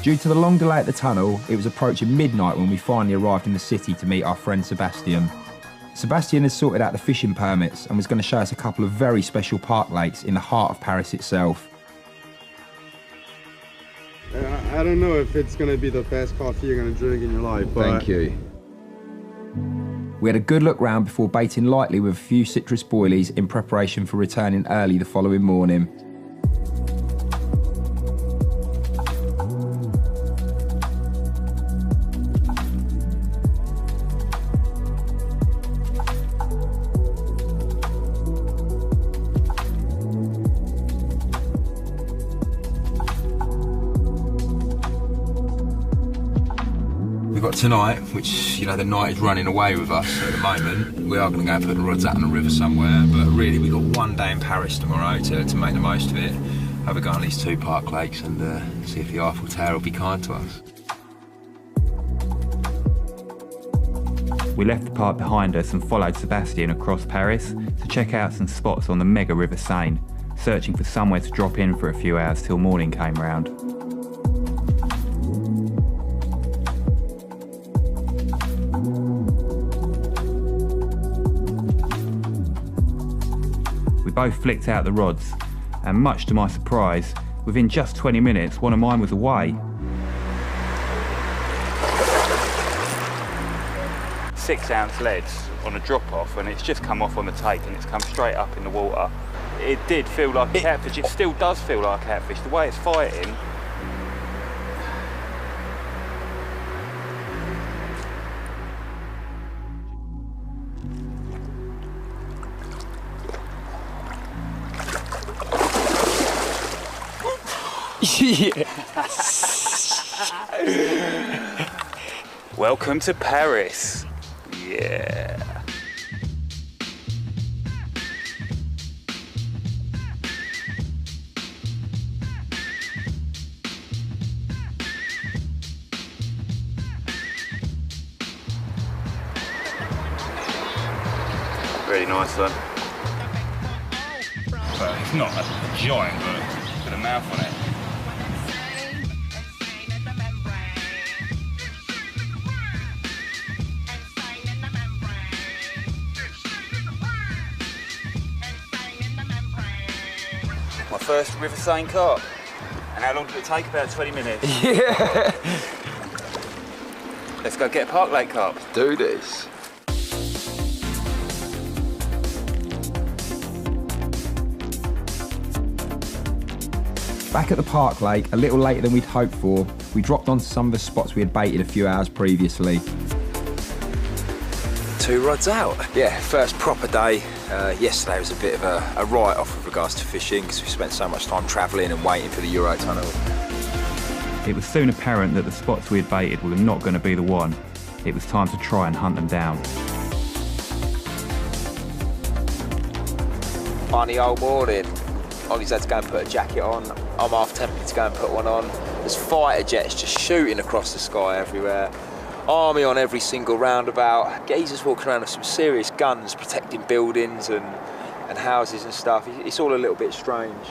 Due to the long delay at the tunnel, it was approaching midnight when we finally arrived in the city to meet our friend Sebastian. Sebastian has sorted out the fishing permits and was going to show us a couple of very special park lakes in the heart of Paris itself. I don't know if it's going to be the best coffee you're going to drink in your life, but... Thank you. We had a good look round before baiting lightly with a few citrus boilies in preparation for returning early the following morning. We've got tonight, which, you know, the night is running away with us at the moment. We are going to go and put the rods out on the river somewhere, but really we've got one day in Paris tomorrow to make the most of it. Have a go on these two park lakes and see if the Eiffel Tower will be kind to us. We left the park behind us and followed Sebastian across Paris to check out some spots on the mega River Seine, searching for somewhere to drop in for a few hours till morning came round. We both flicked out the rods, and much to my surprise, within just 20 minutes, one of mine was away. 6-ounce leads on a drop-off, and it's just come off on the tape and it's come straight up in the water. It did feel like a catfish. It still does feel like a catfish. The way it's fighting. Welcome to Paris. Yeah. Really nice one. Well, it's not a giant, but it's got a mouth on it. My first River Seine carp. And how long did it take? About 20 minutes. Yeah! Let's go get a park lake carp. Do this. Back at the park lake, a little later than we'd hoped for, we dropped onto some of the spots we had baited a few hours previously. 2 rods out. Yeah, first proper day. Yesterday was a bit of a write-off with regards to fishing because we spent so much time travelling and waiting for the Eurotunnel. It was soon apparent that the spots we had baited were not going to be the one. It was time to try and hunt them down. Funny old morning. Ollie's had to go and put a jacket on. I'm half tempted to go and put one on. There's fighter jets just shooting across the sky everywhere. Army on every single roundabout. Geezers walking around with some serious guns protecting buildings and houses and stuff. It's all a little bit strange.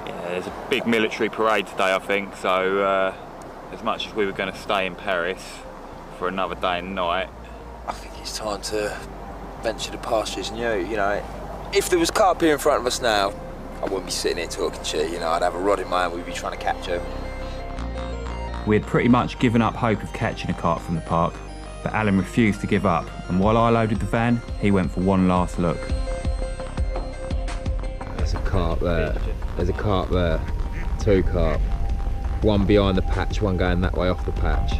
Yeah, there's a big military parade today, I think, so as much as we were going to stay in Paris for another day and night, I think it's time to venture the pastures new. You know, if there was carp here in front of us now, I wouldn't be sitting here talking shit, you know, I'd have a rod in my hand, we'd be trying to catch him. we had pretty much given up hope of catching a carp from the park, but Alan refused to give up, and while I loaded the van, he went for one last look. There's a carp there, there's a carp there, 2 carp. One behind the patch, one going that way off the patch.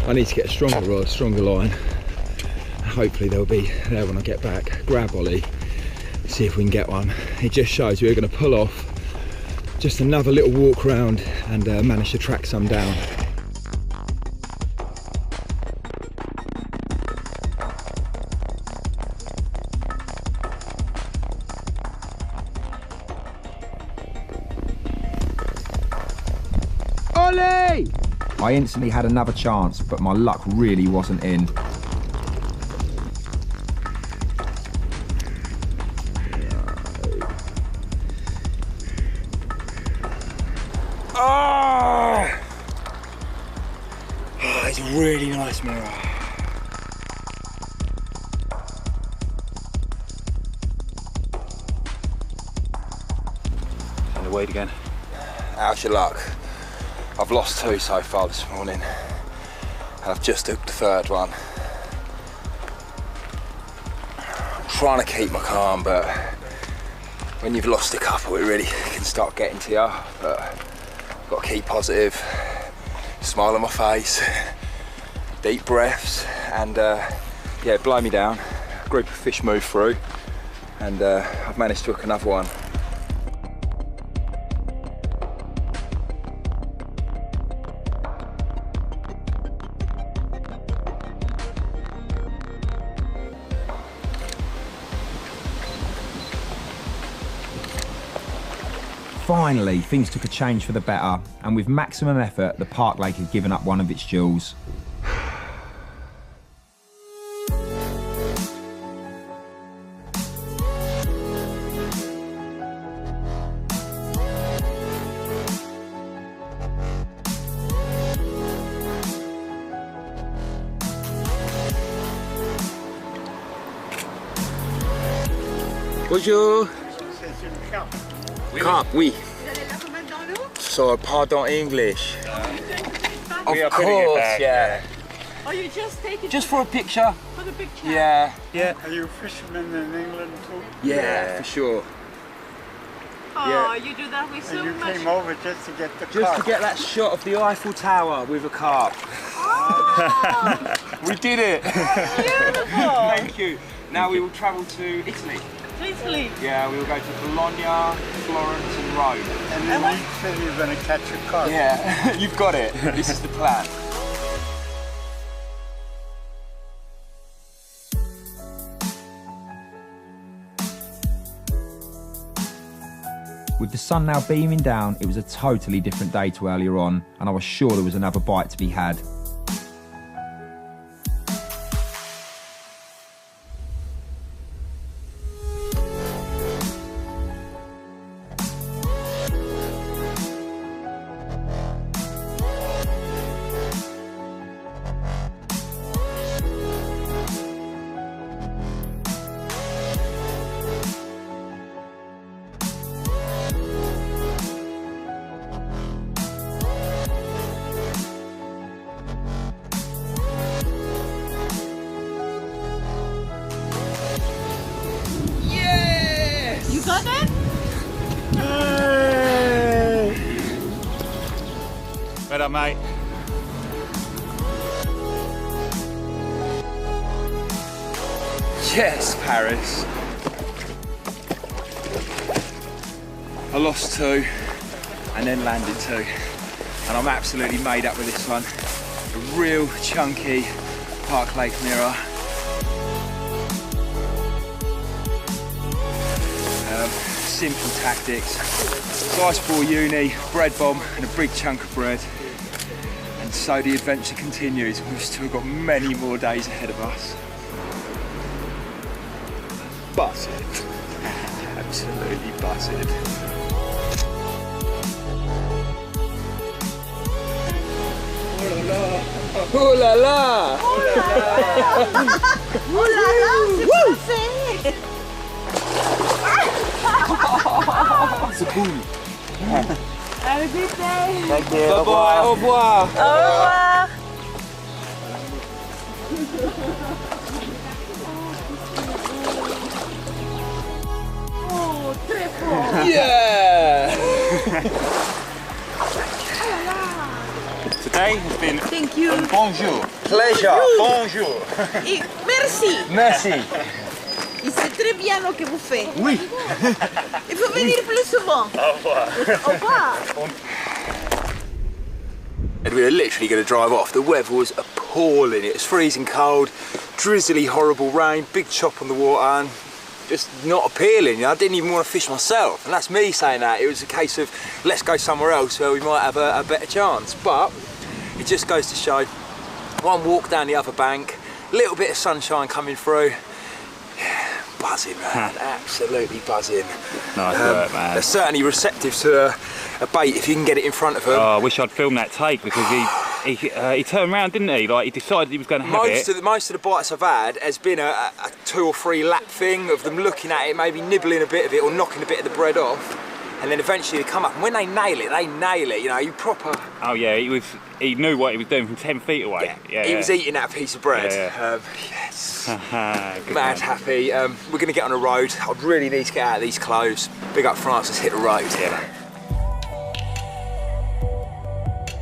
I need to get a stronger rod, stronger line. Hopefully they'll be there when I get back. Grab Ollie, see if we can get one. It just shows we're going to pull off just another little walk around and manage to track some down. I instantly had another chance, but my luck really wasn't in. Oh, it's a really nice mirror. And the weight again. How's your luck? I've lost 2 so far this morning, and I've just took the 3rd one. I'm trying to keep my calm, but when you've lost a couple, it really can start getting to you. But I've got to keep positive, smile on my face, deep breaths, and yeah, blow me down. A group of fish move through, and I've managed to hook another one. Finally, things took a change for the better, and with maximum effort, the Park Lake had given up one of its jewels. Bonjour. Carp, oui. So, pardon English. Of course, yeah. Oh, you just take it Just for a picture. for the picture? Yeah. Yeah. Are you fishermen in England too? Yeah, for sure. Oh, Yeah. you do that with so And you much. came over just to get the Just car. to get that shot of the Eiffel Tower with a carp. Oh, We did it. beautiful! Thank you. Now we will travel to Italy. Italy. Yeah, we will go to Bologna, Florence and Rome. And in each city you're going to catch a car. Yeah, you've got it. This is the plan. With the sun now beaming down, it was a totally different day to earlier on, and I was sure there was another bite to be had. You got it? Better, mate. Yes, Paris. I lost 2 and then landed 2. And I'm absolutely made up with this one. A real chunky Park Lake mirror. Simple tactics. Size 4 uni, bread bomb and a big chunk of bread. And so the adventure continues. We've still got many more days ahead of us. Butted. Absolutely butted. Oh la la! Oh là là, c'est parfait! C'est cool. Have a good day! Thank you. Bye bye. Au revoir. Au revoir! Oh, très fort! Yeah! Today has been Thank you! bonjour. Pleasure. Bonjour. Et merci! Merci. Et c'est très bien ce que vous faites. Oui. Il faut venir plus souvent. Au revoir. Au revoir. And we were literally going to drive off. The weather was appalling. It was freezing cold, drizzly, horrible rain, big chop on the water, and just not appealing. You know, I didn't even want to fish myself. And that's me saying that. It was a case of let's go somewhere else where we might have a better chance. But it just goes to show, one walk down the other bank, a little bit of sunshine coming through. Buzzing, man, absolutely buzzing. Nice work, man. They're certainly receptive to a bait if you can get it in front of them. Oh, I wish I'd filmed that take because he turned around, didn't he? Like he decided he was going to have it. Most of the bites I've had has been a 2 or 3 lap thing of them looking at it, maybe nibbling a bit of it or knocking a bit of the bread off, and then eventually they come up. And when they nail it, they nail it. You know, you proper. Oh yeah, he knew what he was doing from 10 feet away. Yeah, he was eating that piece of bread. Yes. Mad happy. We're going to get on the road. I'd really need to get out of these clothes. Big up Francis, hit the road. Yeah.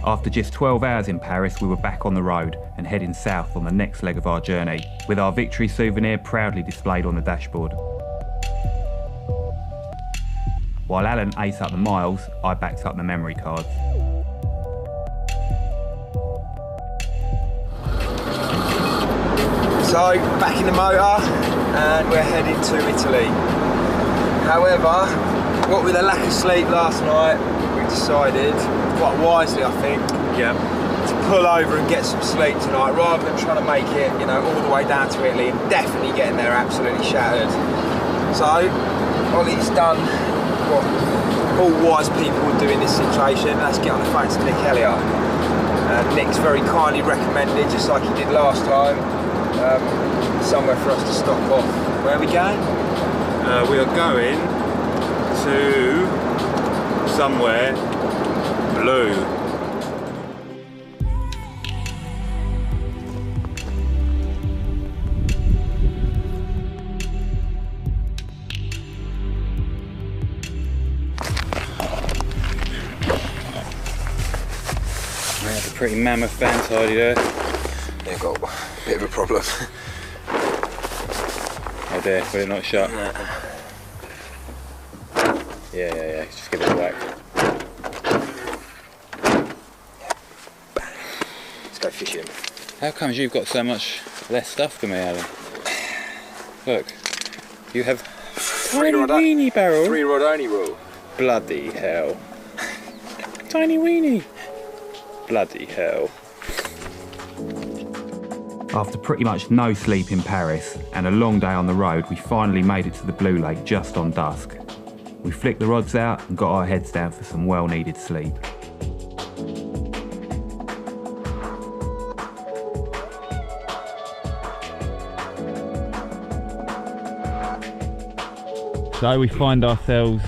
After just 12 hours in Paris, we were back on the road and heading south on the next leg of our journey, with our victory souvenir proudly displayed on the dashboard. While Alan aced up the miles, I backed up the memory cards. So, back in the motor, and we're heading to Italy. However, what with a lack of sleep last night, we decided, quite wisely I think, to pull over and get some sleep tonight, rather than trying to make it, you know, all the way down to Italy and definitely getting there absolutely shattered. So, Ollie's done what all wise people would do in this situation. Let's get on the phone to Nick Elliott. Nick's very kindly recommended, just like he did last time, somewhere for us to stop off. Where are we going? We are going to somewhere blue. That's a pretty mammoth van tidy there. They've got a bit of a problem. Oh dear, will it not shut? Yeah, just give it a whack. Let's go fishing. How comes you've got so much less stuff than me, Alan? Look, you have tiny weeny barrel. 3 rod only rule. Bloody hell. Tiny weeny. Bloody hell. After pretty much no sleep in Paris and a long day on the road, we finally made it to the Blue Lake just on dusk. We flicked the rods out and got our heads down for some well-needed sleep. So we find ourselves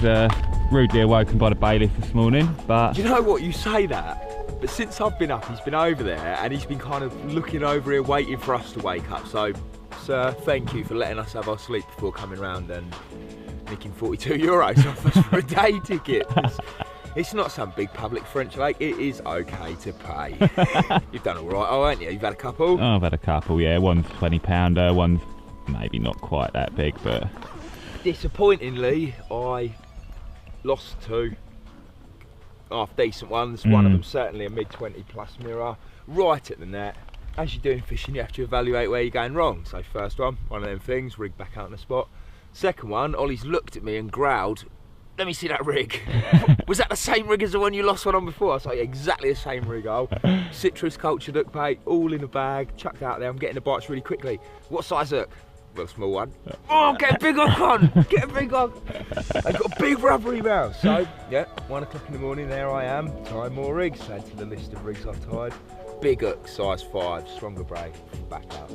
rudely awoken by the bailiff this morning, but... You know what, you say that, but since I've been up, he's been over there and he's been kind of looking over here waiting for us to wake up. So, sir, thank you for letting us have our sleep before coming round and nicking €42 off us for a day ticket. It's not some big public French lake, it is okay to pay. You've done all right, haven't you? You've had a couple? Oh, I've had a couple, yeah. One's £20, one's maybe not quite that big, but... Disappointingly, I lost 2 half decent ones. One of them certainly a mid-20 plus mirror, right at the net. As you do in fishing, you have to evaluate where you're going wrong. So first one of them things, rig back out on the spot. Second one, Ollie's looked at me and growled, "Let me see that rig." Was that the same rig as the one you lost one on before? I was like, exactly the same rig, oh. Citrus culture hook bait, all in a bag, chucked out there. I'm getting the bites really quickly. What size hook? Well, small one. Oh, get a big hook on! Get a big hook! I've got a big rubbery mouth. So, yeah, 1 o'clock in the morning, there I am, tying more rigs. Add to the list of rigs I've tied. Big hook, size 5, stronger braid, back out.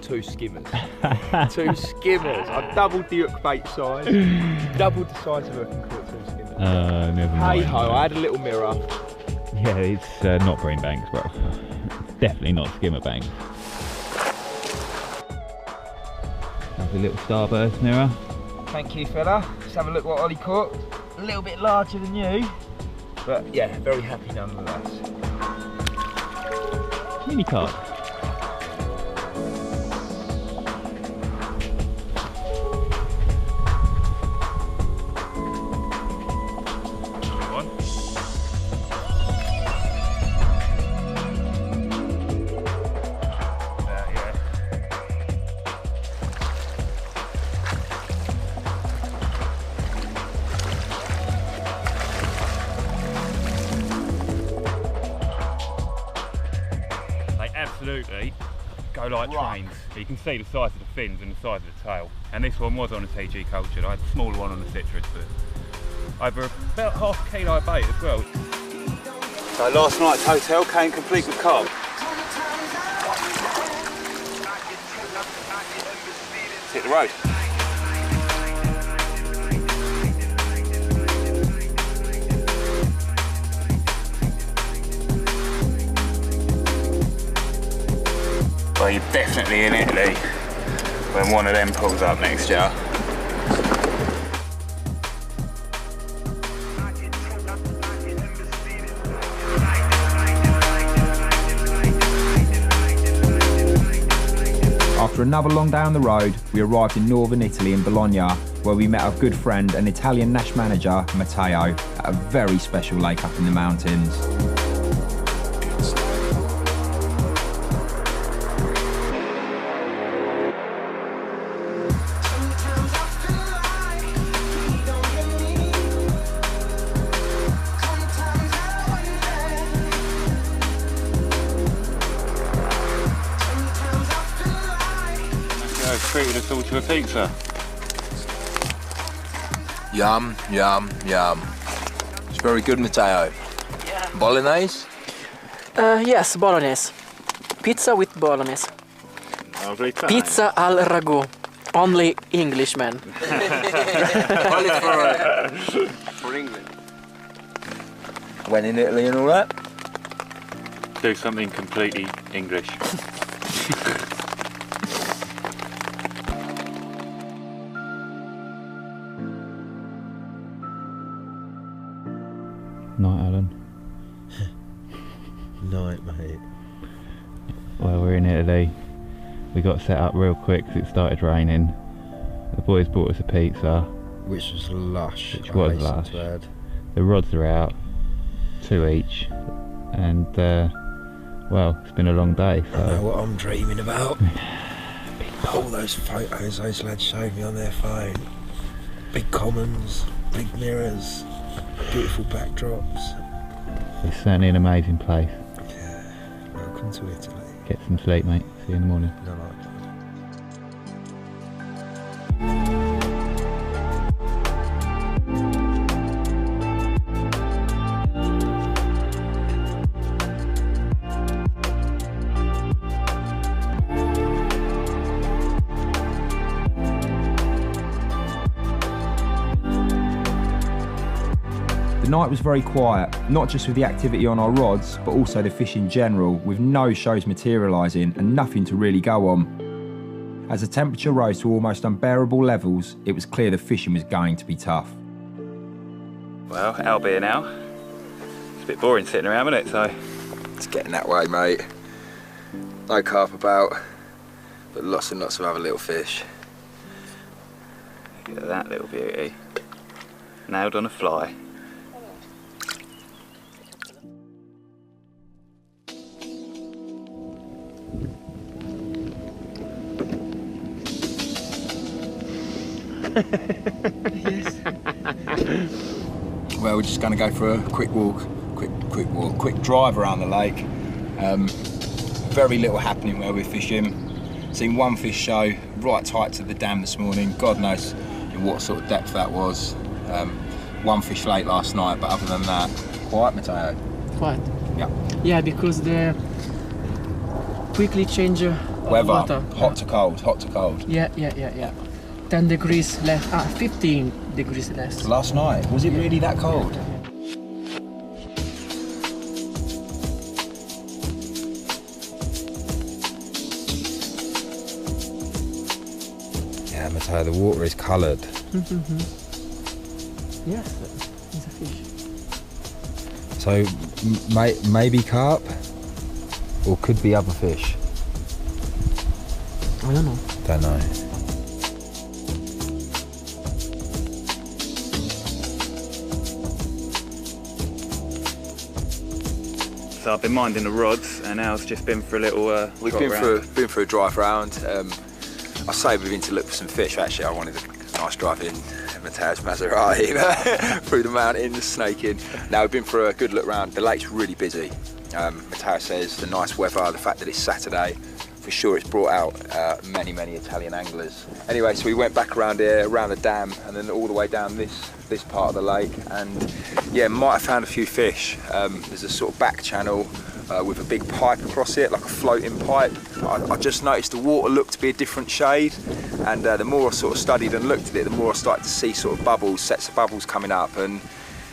2 skimmers. 2 skimmers. I've doubled the hook bait size, doubled the size of hook and caught 2 skimmers. Never mind. Hey ho, I had a little mirror. Yeah, it's not Greenbanks, but definitely not Skimmerbanks. Lovely little starburst mirror. Thank you, fella. Let's have a look what Ollie caught. A little bit larger than you, but yeah, very happy nonetheless. Mini card. absolutely go like trains. You can see the size of the fins and the size of the tail. And this one was on a TG cultured. I had a smaller one on the citrus, but over about half a kilo bait as well. So last night's hotel came complete with carp. Hit the road. Well, you're definitely in Italy when one of them pulls up next year. After another long day on the road, we arrived in northern Italy in Bologna, where we met our good friend and Italian Nash manager, Matteo, at a very special lake up in the mountains. Treated us all to a pizza. Yum, yum, yum. It's very good, Matteo. Yeah. Bolognese? Yes, bolognese. Pizza with bolognese. Lovely time. Pizza al ragù. Only Englishman. For England. When in Italy and all that? Do something completely English. Night, Alan. Night, mate. Well, we're in Italy. We got set up real quick because it started raining. The boys bought us a pizza. Which was lush. Which was lush. The rods are out, 2 each. And, well, it's been a long day. So. I know what I'm dreaming about. All those photos those lads showed me on their phone. Big commons, big mirrors. Beautiful backdrops. It's certainly an amazing place. Yeah, welcome to Italy. Get some sleep, mate. See you in the morning. No, no. The night was very quiet, not just with the activity on our rods, but also the fish in general, with no shows materialising and nothing to really go on. As the temperature rose to almost unbearable levels, it was clear the fishing was going to be tough. Well, out beer now. It's a bit boring sitting around, isn't it? So It's getting that way, mate. No carp about, but lots and lots of other little fish. look at that little beauty. Nailed on a fly. Well, we're just going to go for a quick drive around the lake. Very little happening where we're fishing. Seen one fish show right tight to the dam this morning. God knows in what sort of depth that was. One fish late last night, but other than that, quiet, Matteo. Quiet. Yeah. Yeah, because they quickly change Weather, water. hot to cold, hot to cold. Yeah. 10 degrees less, 15 degrees less. Last night, was it really that cold? Yeah, Matteo, the water is coloured. Yes, it's a fish. So maybe carp, or could be other fish. I don't know. Don't know. So I've been minding the rods, and Al's just been for a little. We've been for a drive round. I say we've been to look for some fish. Actually, I wanted a nice drive in Matteo's Maserati through the mountains, snaking. Now we've been for a good look round. The lake's really busy. Matteo says the nice weather, the fact that it's Saturday, for sure it's brought out many Italian anglers. Anyway, so we went back around here, around the dam, and then all the way down this part of the lake, and yeah, might have found a few fish. There's a sort of back channel with a big pipe across it, like a floating pipe. I just noticed the water looked to be a different shade, and the more I sort of studied and looked at it, the more I started to see sort of bubbles, sets of bubbles coming up, and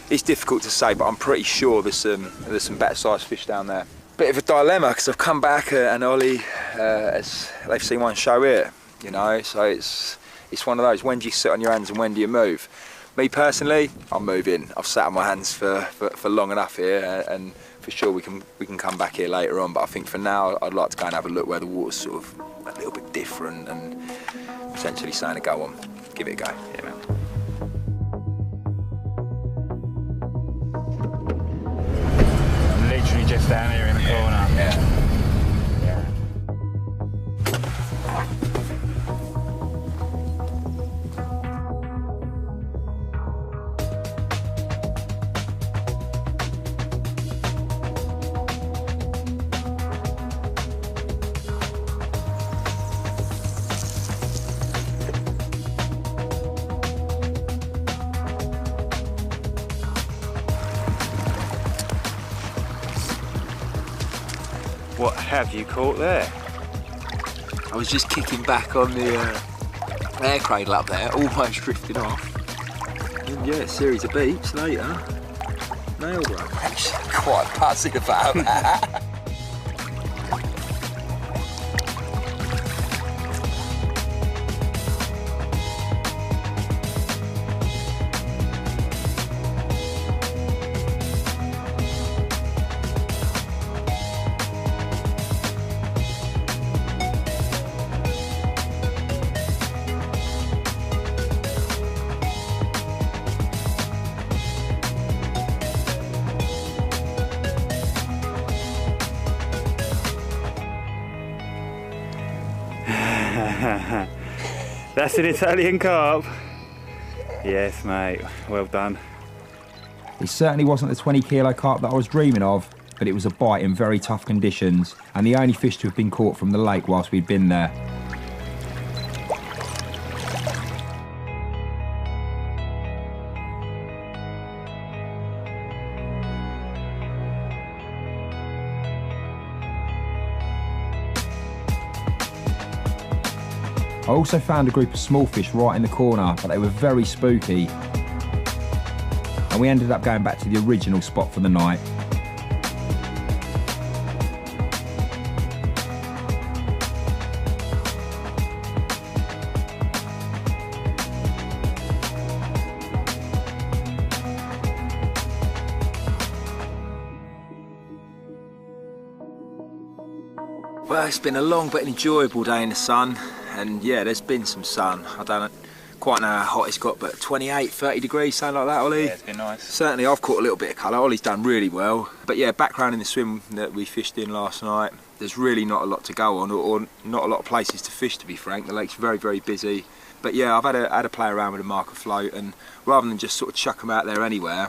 it's difficult to say, but I'm pretty sure there's some better sized fish down there. Bit of a dilemma, because I've come back and Ollie, they've seen one show here, you know, so it's one of those, when do you sit on your hands and when do you move? Me personally, I'm moving. I've sat on my hands for long enough here, and for sure we can come back here later on, but I think for now I'd like to go and have a look where the water's sort of a little bit different and potentially something to go on. Give it a go. Yeah, man. I'm literally just down here in the corner. Yeah. What have you caught there? I was just kicking back on the air cradle up there, almost drifting off. And yeah, a series of beeps later. Nailed one. Actually, quite buzzing about that. That's an Italian carp. Yes, mate, well done. It certainly wasn't the 20 kilo carp that I was dreaming of, but it was a bite in very tough conditions, and the only fish to have been caught from the lake whilst we'd been there. I also found a group of small fish right in the corner, but they were very spooky. And we ended up going back to the original spot for the night. Well, it's been a long but enjoyable day in the sun, and yeah, there's been some sun. I don't quite know how hot it's got, but 28, 30 degrees, something like that, Ollie? Yeah, it's been nice. Certainly I've caught a little bit of colour. Ollie's done really well. But yeah, background in the swim that we fished in last night, there's really not a lot to go on, or not a lot of places to fish, to be frank. The lake's very busy. But yeah, I've had a play around with a marker float, and rather than just sort of chuck them out there anywhere,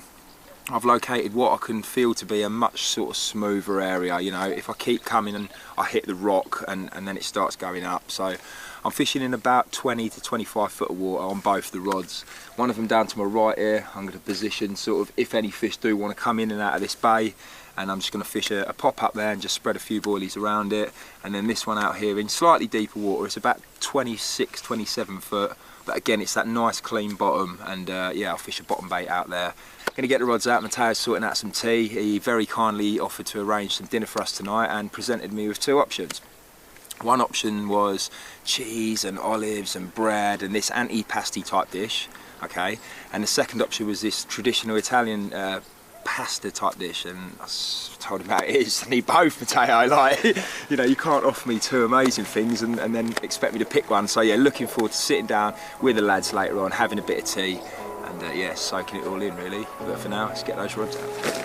I've located what I can feel to be a much sort of smoother area. You know, if I keep coming and I hit the rock and then it starts going up. So I'm fishing in about 20 to 25 foot of water on both the rods. One of them down to my right here, I'm going to position sort of if any fish do want to come in and out of this bay, and I'm just going to fish a pop up there and just spread a few boilies around it. And then this one out here in slightly deeper water, it's about 26, 27 foot. But again, it's that nice clean bottom, and yeah, I'll fish a bottom bait out there. Going to get the rods out. Matteo's sorting out some tea. He very kindly offered to arrange some dinner for us tonight and presented me with two options. One option was cheese and olives and bread and this antipasti type dish, okay, and the second option was this traditional Italian pasta type dish, and I told him how it is. I need both, Matteo. Like, you know, you can't offer me two amazing things and then expect me to pick one. So yeah, looking forward to sitting down with the lads later on, having a bit of tea, and yeah, soaking it all in really. But for now, let's get those rods out.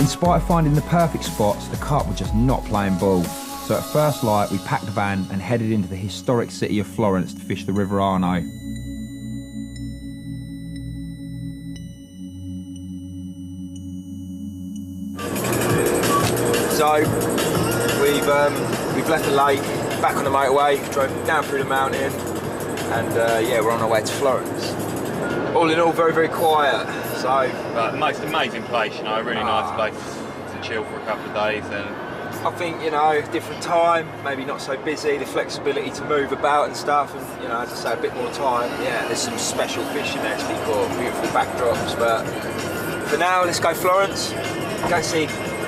In spite of finding the perfect spots, the carp were just not playing ball. So at first light, we packed the van and headed into the historic city of Florence to fish the River Arno. So we've left the lake, back on the motorway, drove down through the mountain, and yeah, we're on our way to Florence. All in all, very, very quiet. So, But the most amazing place, you know, a really nice place to chill for a couple of days. And I think, you know, different time, maybe not so busy, the flexibility to move about and stuff, and, you know, as I say, a bit more time. Yeah, there's some special fish in there to be caught, beautiful backdrops, but for now, let's go Florence, go see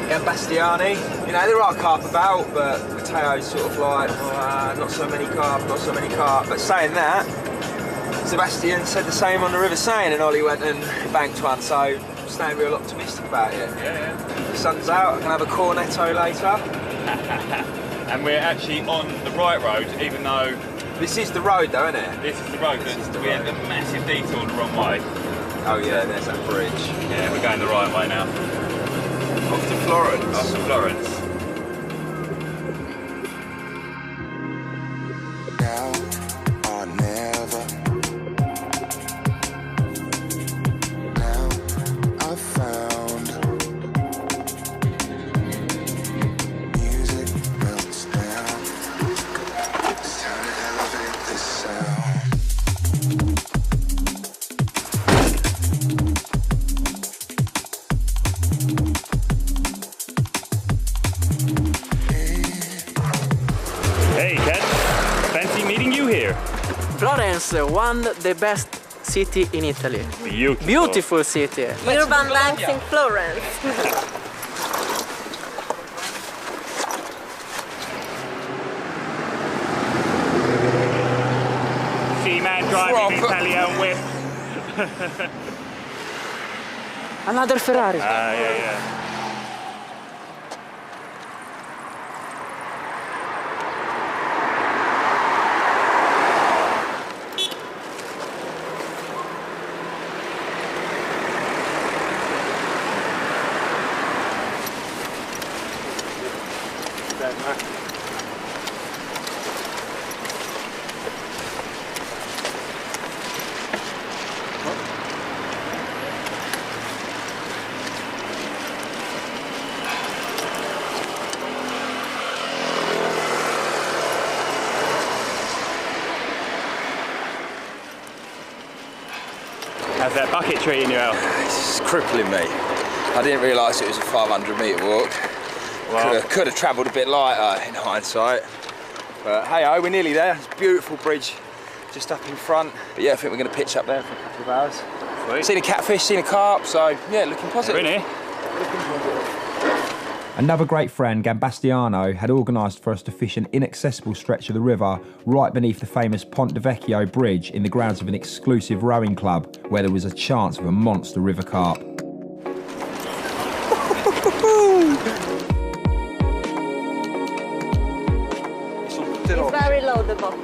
Gambastiani. You know, there are carp about, but Matteo's sort of like, not so many carp, not so many carp. But saying that, Sebastian said the same on the River Seine, and Ollie went and banked one, so I'm staying real optimistic about it. yeah. The sun's out, I can have a cornetto later. And we're actually on the right road, even though This is the road though, isn't it? this is the road, but we had a massive detour the wrong way. Oh yeah, there's that bridge. Yeah, we're going the right way now. Off to Florence. Off to Florence. Now or never. Now I've found music melts down. It's time to elevate this sound. Hey, Ken. Fancy meeting you here. Florence, one the best city in Italy. Beautiful. Beautiful city. Eurobanx in Florence. Seaman driving an Italian whip. Another Ferrari. Yeah. How's that bucket treating you, Al? It's crippling me. I didn't realise it was a 500-metre walk. Well, Could have travelled a bit lighter in hindsight. But hey-oh, we're nearly there. It's a beautiful bridge just up in front. But yeah, I think we're going to pitch up there for a couple of hours. sweet. Seen a catfish, seen a carp, so yeah, looking positive. We're in here. Another great friend, Gambastiano, had organised for us to fish an inaccessible stretch of the river right beneath the famous Ponte Vecchio bridge in the grounds of an exclusive rowing club where there was a chance of a monster river carp. It's very low the bottom.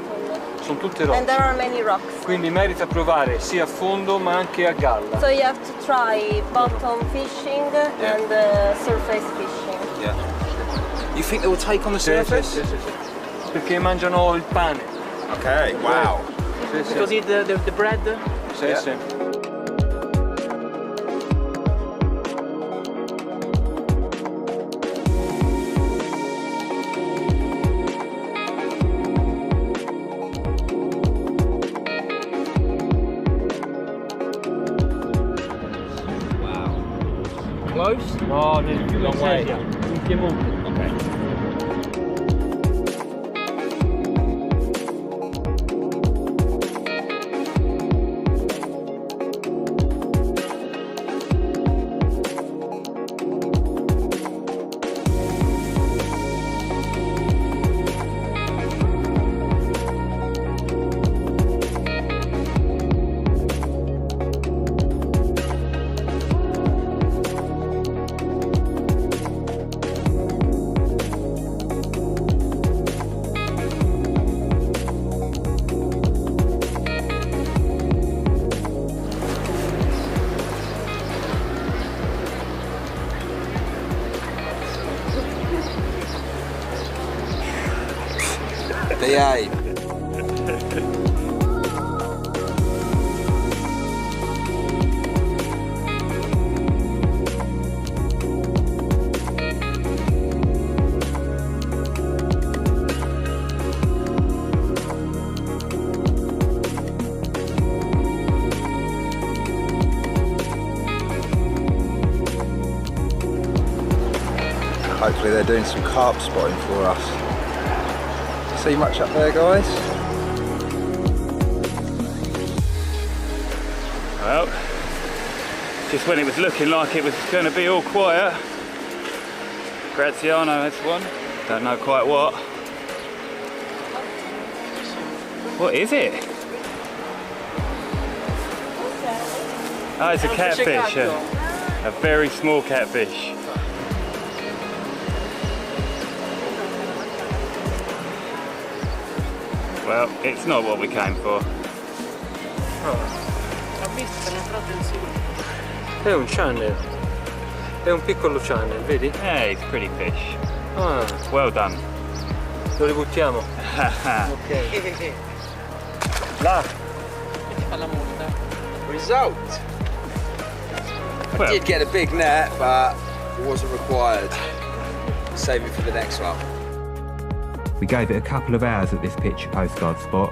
Sono tutte And rocce, there are many rocks. quindi merita provare sia a fondo ma anche a galla. So you have to try bottom fishing and surface fishing. Yeah. You think they will take on the surface? Sì, sì, sì. Perché mangiano il pane. Okay, wow. Sì, sì. Because eat the bread. Sì, sì. Close? No, long way. In Piemonte. Okay. Behave. Hopefully they're doing some carp spotting for us. See much up there, guys? Well, just when it was looking like it was going to be all quiet, Graziano has one. Don't know quite what. What is it? Oh, it's a catfish. A very small catfish. Well, it's not what we came for. È un channel. È un piccolo channel, vedi? Hey, it's pretty fish. Ah, well done. lo ributtiamo. Ok. Là. Result. I did get a big net, but it wasn't required. Save it for the next one. We gave it a couple of hours at this picture postcard spot,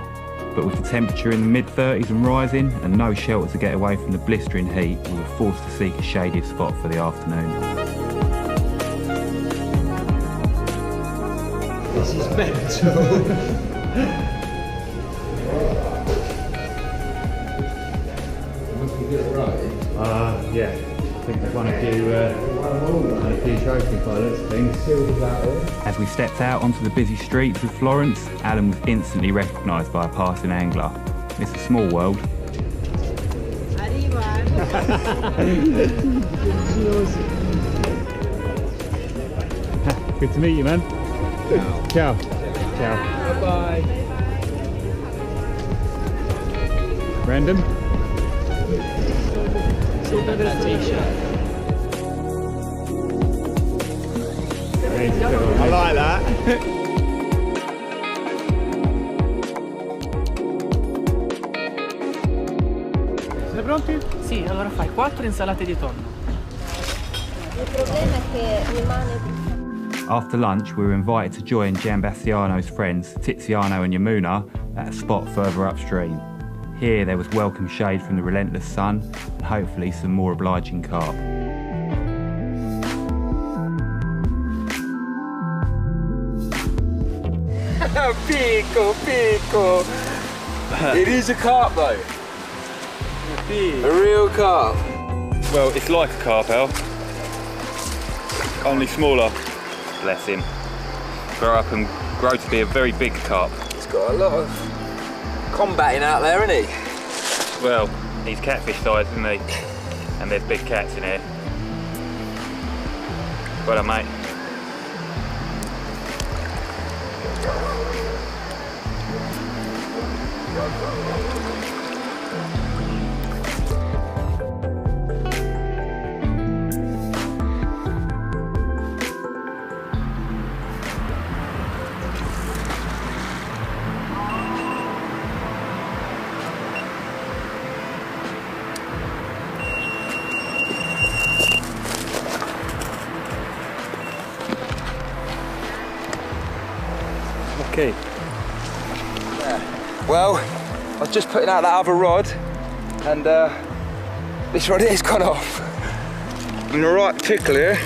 but with the temperature in the mid-30s and rising and no shelter to get away from the blistering heat, we were forced to seek a shadier spot for the afternoon. This is mental. Yeah. I think there's one or few trophy pilots things. As we stepped out onto the busy streets of Florence, Alan was instantly recognised by a passing angler. It's a small world. Good to meet you, man. Ciao. Ciao. Bye. Random? I like that. Siete pronti? Sì, allora fai 4 insalate di tonno. Il problema è che rimane. After lunch, we were invited to join Giambastiano's friends Tiziano and Yamuna at a spot further upstream. Here there was welcome shade from the relentless sun and hopefully some more obliging carp. Pico, pico. It is a carp though. A real carp. Well, it's like a carp, Al. Only smaller. Bless him. Grow up and grow to be a very big carp. He's got a lot of combating out there, isn't he? Well, he's catfish size, isn't he? And there's big cats in here. Well done, mate. Okay. Yeah. Well, I was just putting out that other rod and this rod here's gone off. I'm in a right pickle here.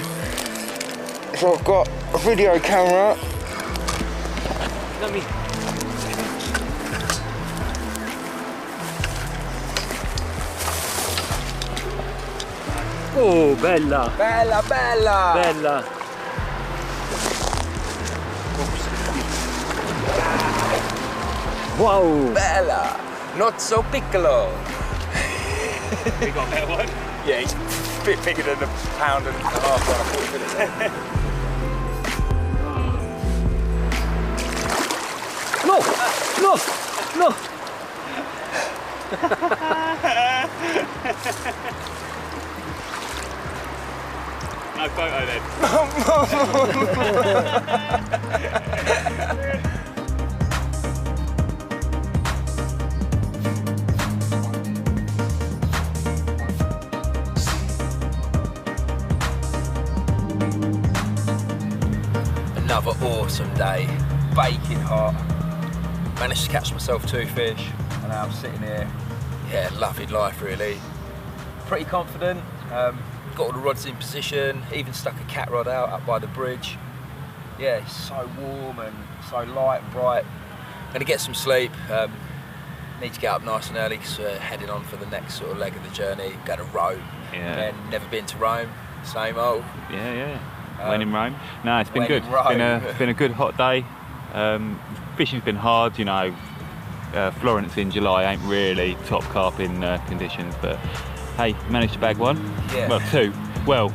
So I've got a video camera. Let me. Oh, bella! Bella, bella! Bella! Wow! Bella! Not so piccolo! We got a better one? Yeah, he's a bit bigger than a pound and a half one I thought No! No! No! No photo then. Another awesome day, baking hot. Managed to catch myself 2 fish, and now I'm sitting here. Yeah, loving life really. Pretty confident. Got all the rods in position, even stuck a cat rod out up by the bridge. Yeah, it's so warm and so light and bright. Gonna get some sleep. Need to get up nice and early because we're heading on for the next sort of leg of the journey. Go to Rome. Yeah. And never been to Rome. Same old. Yeah. When in Rome. No, it's been when good. in Rome. It's been a good hot day. Fishing's been hard, you know. Florence in July ain't really top carping conditions, but hey, managed to bag 1. Yeah. Well, 2. Well.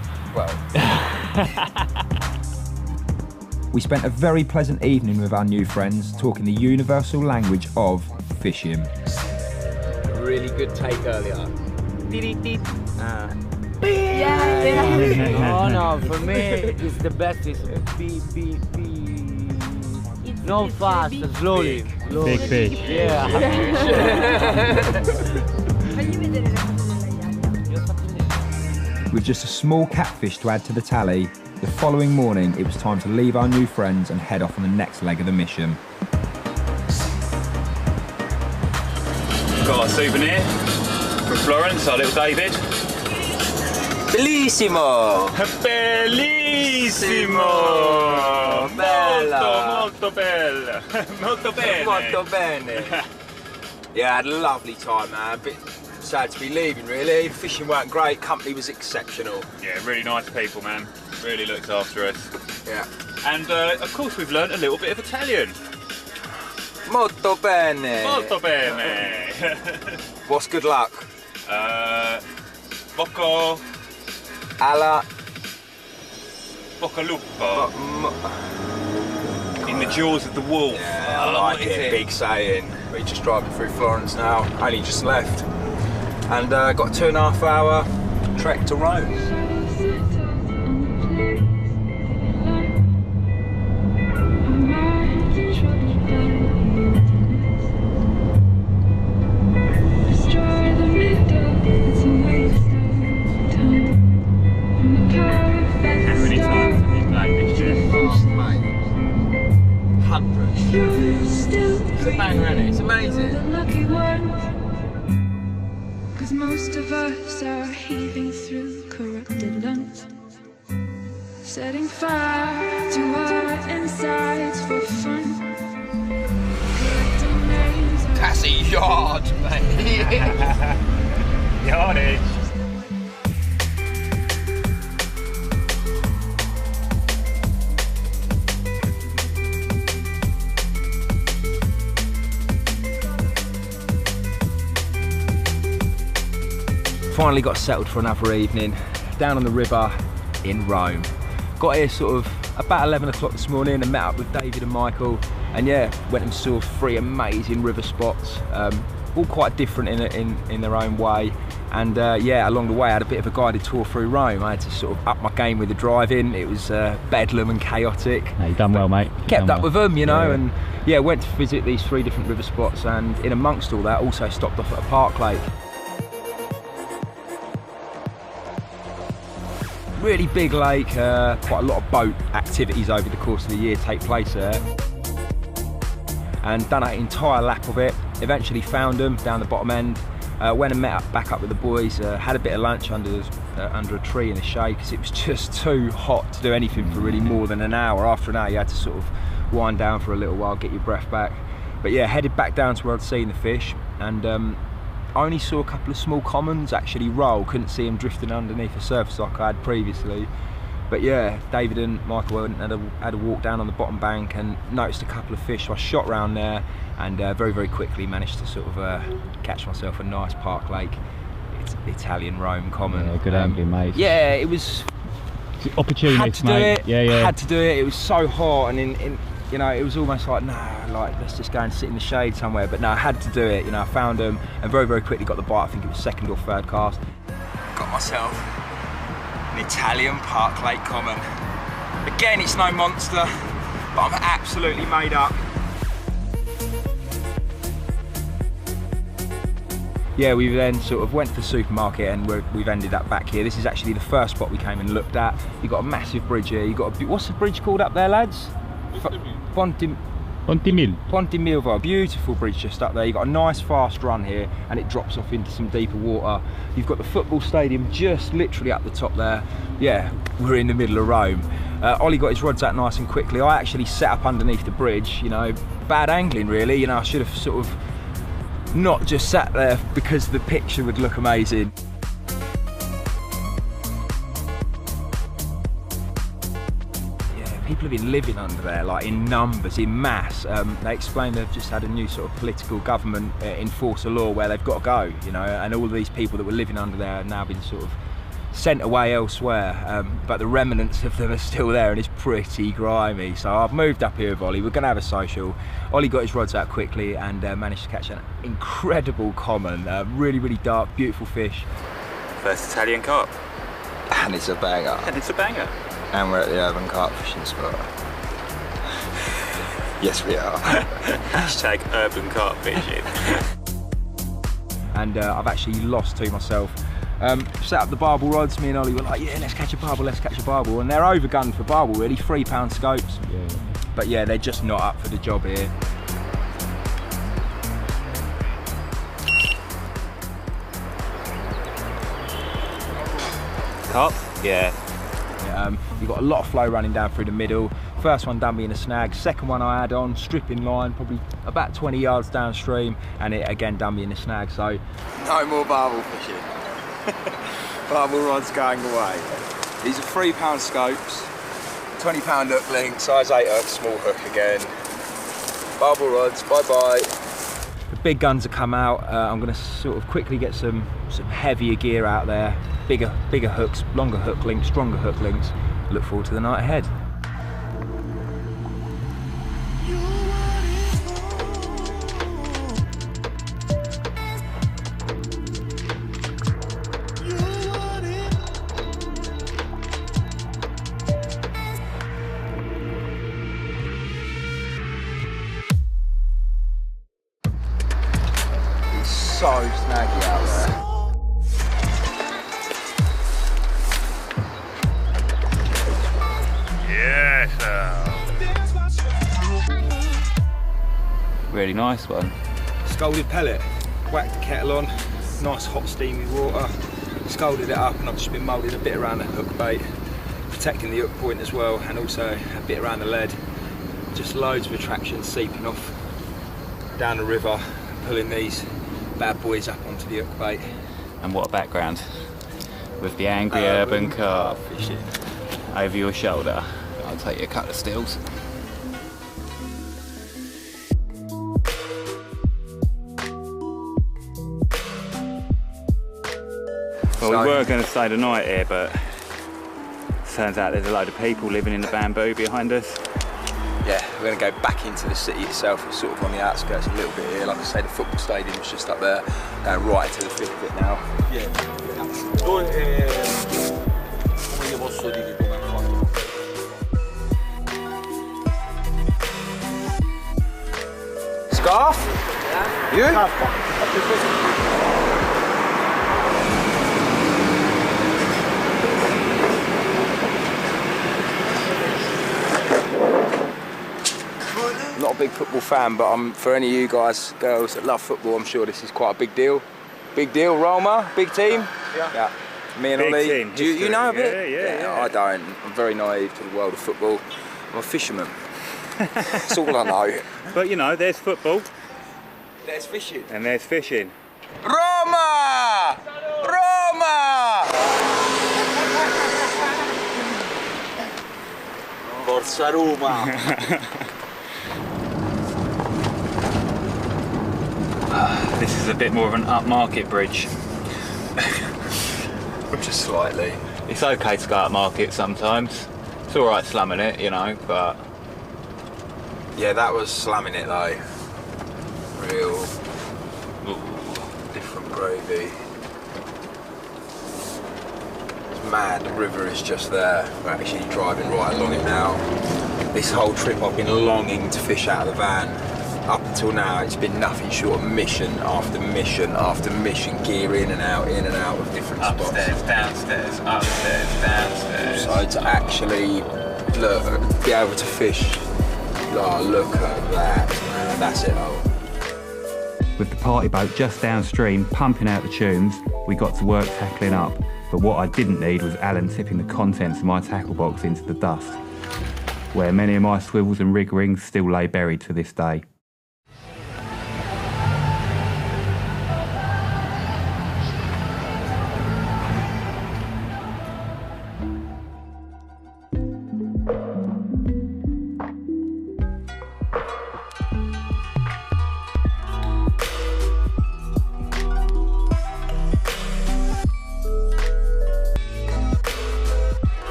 We spent a very pleasant evening with our new friends, talking the universal language of fishing. Really good take earlier. No, for me it's the best. It's be. No fast, slowly. Big fish. Yeah. With just a small catfish to add to the tally, the following morning it was time to leave our new friends and head off on the next leg of the mission. Got our souvenir from Florence, our little David. Bellissimo! Bellissimo! Bella! Molto bella! Molto bene! Molto bene! Yeah, I had a lovely time, man. A bit sad to be leaving, really. Fishing weren't great, company was exceptional. Yeah, really nice people, man. Really looked after us. Yeah. And of course we've learnt a little bit of Italian. Molto bene! Molto bene! What's good luck? Bocco... Alla... Boccalupo. In the jaws of the wolf. Yeah, I like it. Big saying. We're just driving through Florence now. Only just left. And got a 2.5 hour trek to Rome. It's amazing. Cause most of us are heaving through corrupted lungs, setting fire to our insides for fun. That's a yard, mate. Yardage. Finally got settled for another evening down on the river in Rome. Got here sort of about 11 o'clock this morning and met up with David and Michael, and yeah, went and saw 3 amazing river spots, all quite different in their own way. And yeah, along the way I had a bit of a guided tour through Rome. I had to sort of up my game with the driving. It was bedlam and chaotic. No, you've done well, mate. Kept up with them, you know, and yeah, went to visit these 3 different river spots, and in amongst all that also stopped off at a park lake. Really big lake, quite a lot of boat activities over the course of the year take place there. And done an entire lap of it, eventually found them down the bottom end, went and back up with the boys, had a bit of lunch under a tree in the shade because it was just too hot to do anything for really more than an hour. After an hour you had to sort of wind down for a little while, get your breath back. But yeah, headed back down to where I'd seen the fish, and I only saw a couple of small commons actually roll, couldn't see them drifting underneath the surface like I had previously. But yeah, David and Michael went and had a walk down on the bottom bank and noticed a couple of fish, so I shot round there and very, very quickly managed to sort of catch myself a nice park lake. It's Italian Rome common. Yeah, good angling, mate. Yeah, it was... Opportunist, had to mate. Do it. Had to do it. It was so hot, and you know, it was almost like, nah, like let's just go and sit in the shade somewhere. But no, I had to do it. You know, I found them and very, very quickly got the bite. I think it was 2nd or 3rd cast. Got myself an Italian park lake common. Again, it's no monster, but I'm absolutely made up. Yeah, we then sort of went to the supermarket and we've ended up back here. This is actually the first spot we came and looked at. You've got a massive bridge here. You've got what's the bridge called up there, lads? Pontimilvo, beautiful bridge just up there. You've got a nice fast run here and it drops off into some deeper water. You've got the football stadium just literally up the top there. Yeah, we're in the middle of Rome. Ollie got his rods out nice and quickly. I actually set up underneath the bridge, you know, bad angling really. You know, I should have sort of not just sat there because the picture would look amazing. People have been living under there, like in numbers, in mass. They explain they've just had a new sort of political government enforce a law where they've got to go, you know, and all of these people that were living under there have now been sort of sent away elsewhere. But the remnants of them are still there and it's pretty grimy. So I've moved up here with Ollie. We're going to have a social. Ollie got his rods out quickly and managed to catch an incredible common. Really, really dark, beautiful fish. First Italian carp. And it's a banger. And it's a banger. And we're at the urban carp fishing spot. Yes, we are. Hashtag urban carp fishing. And I've actually lost two myself. Set up the barbel rods, me and Ollie were like, yeah, let's catch a barbel, let's catch a barbel. And they're overgunned for barbel really, £3 scopes. Yeah. But yeah, they're just not up for the job here. Carp? Yeah. You've got a lot of flow running down through the middle. First one done me in a snag, second one I had on, stripping line, probably about 20 yards downstream, and it again done me in a snag, so. No more barbel fishing. Barbel rods going away. These are £3 scopes, £20 hook length, size 8 hook, small hook again. Barbel rods, bye bye. The big guns have come out. I'm going to sort of quickly get some heavier gear out there, bigger hooks, longer hook lengths, stronger hook lengths. Look forward to the night ahead. So snaggy out there. Yes. Really nice one. Scalded pellet, whacked the kettle on, nice hot steamy water, scalded it up, and I've just been moulding a bit around the hook bait, protecting the hook point as well, and also a bit around the lead. Just loads of attraction seeping off down the river, pulling these bad boys up onto the hook bait. And what a background with the angry urban carp fishing over your shoulder. I'll take you a couple of stills. Well, we were going to stay the night here, but turns out there's a load of people living in the bamboo behind us. Yeah, we're going to go back into the city itself. We're sort of on the outskirts a little bit here. Like I say, the football stadium is just up there. Going right into the thick of it now. Yeah. Scarf? Yeah. You? Not a big football fan, but for any of you guys, girls that love football, I'm sure this is quite a big deal. Big deal, Roma, big team? Yeah. Me and big Ollie. Team. Do you know a bit? Yeah. I don't. I'm very naive to the world of football. I'm a fisherman. That's all I know. But you know, there's football. There's fishing. And there's fishing. Roma! Roma! Forza Roma! This is a bit more of an upmarket bridge. Just slightly. It's okay to go upmarket sometimes. It's alright slamming it, you know, but... Yeah, that was slamming it though. Real... different gravy. It's mad, the river is just there. We're actually driving right along it now. This whole trip I've been longing to fish out of the van. Up until now it's been nothing short of mission after mission after mission, gear in and out of different spots. Upstairs, downstairs, upstairs, downstairs. So to actually be able to fish Oh, look at that, man. That's it all. With the party boat just downstream pumping out the tunes, we got to work tackling up. But what I didn't need was Alan tipping the contents of my tackle box into the dust, where many of my swivels and rig rings still lay buried to this day.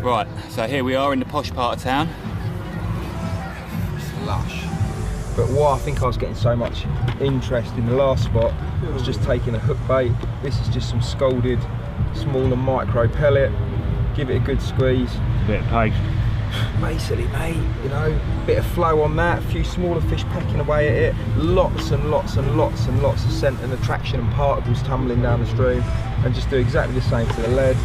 Right, so here we are in the posh part of town. It's lush. But why I think I was getting so much interest in the last spot was just taking a hook bait. This is just some scalded, smaller micro pellet. Give it a good squeeze. Bit of paste. Basically, mate, you know, bit of flow on that, a few smaller fish pecking away at it, lots and lots and lots and lots of scent and attraction and particles tumbling down the stream, and just do exactly the same to the lead.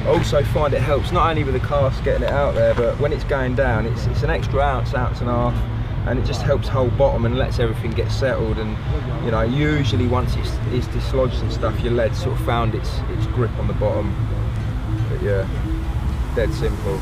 Also find it helps not only with the cast getting it out there, but when it's going down, it's an extra ounce and a half, and it just helps hold bottom and lets everything get settled. And you know, usually once it's dislodged and stuff, your lead sort of found its grip on the bottom. But yeah, dead simple.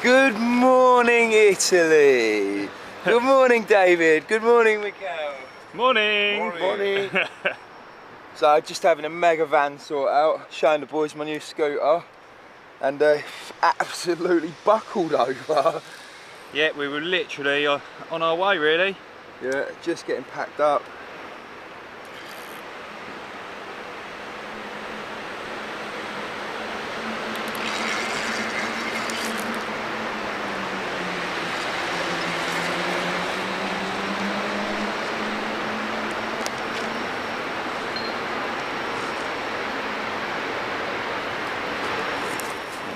Good morning, Italy. Good morning, David. Good morning, Miguel. Morning. Morning. So just having a mega van sort out, showing the boys my new scooter, and absolutely buckled over. Yeah, we were literally on our way, really. Yeah, just getting packed up.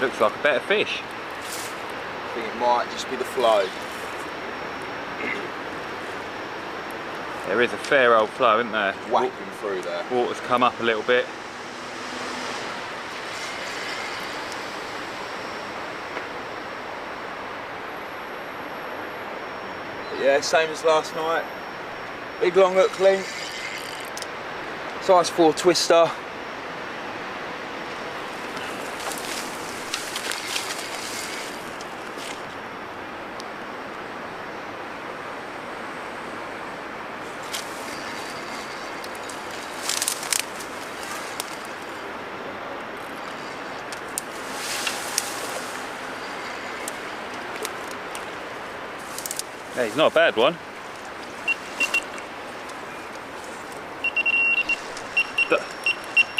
Looks like a better fish. I think it might just be the flow. There is a fair old flow, isn't there? Whacking through there. Water's come up a little bit. But yeah, same as last night. Big long hook link. Size 4 twister. Yeah, he's not a bad one.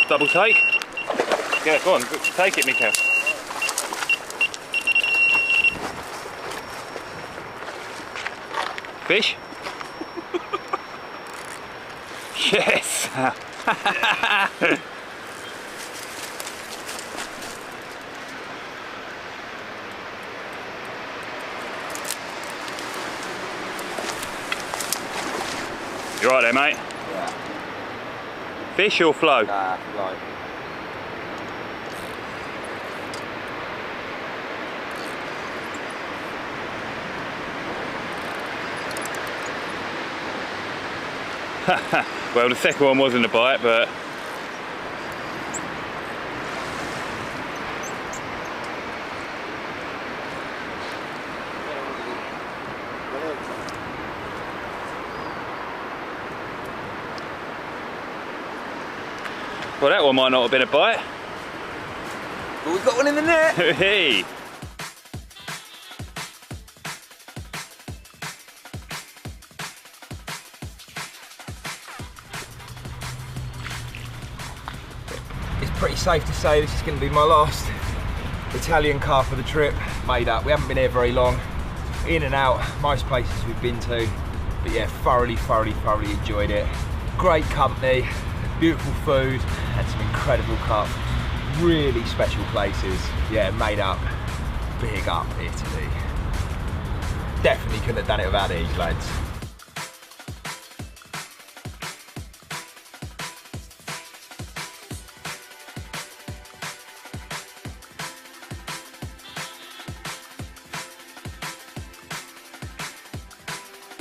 Double take? Yeah, go on, take it, Mikael. Fish? Yes! You right there, mate? Yeah. Fish or flow? Nah, flow. Well, the second one wasn't a bite, but well, that one might not have been a bite. But we've got one in the net. Hey! pretty safe to say this is going to be my last Italian car for the trip. Made up. We haven't been here very long. In and out, most places we've been to. But yeah, thoroughly enjoyed it. Great company, beautiful food, and some incredible cups. Really special places. Yeah, made up. Big up Italy. Definitely couldn't have done it without these lads.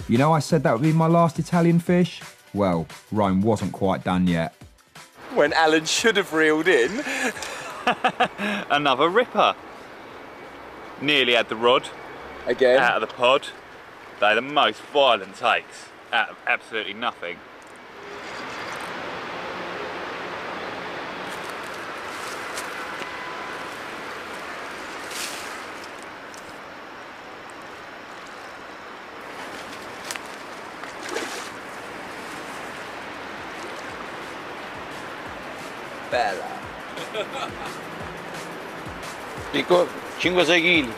You know, I said that would be my last Italian fish? Well, Rome wasn't quite done yet. When Alan should have reeled in. Another ripper. Nearly had the rod. Again. Out of the pod. They're the most violent takes. Out of absolutely nothing. Bella. Dico 5-6 kg.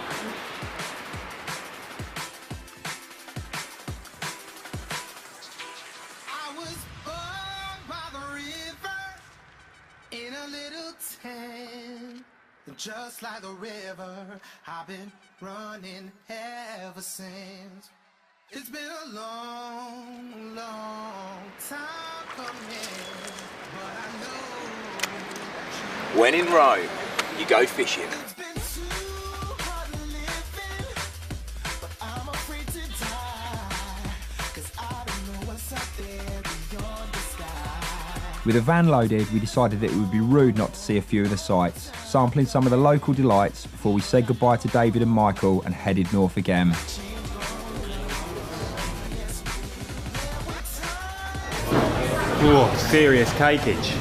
Just like the river, I've been running ever since. It's been a long, long time coming, but I know. When in Rome, you go fishing. It's been too hard living, but I'm afraid to die, 'cause I don't know what's up there beyond the sky. With a van loaded, we decided that it would be rude not to see a few of the sights, sampling some of the local delights before we said goodbye to David and Michael and headed north again. Oh, serious cakeage.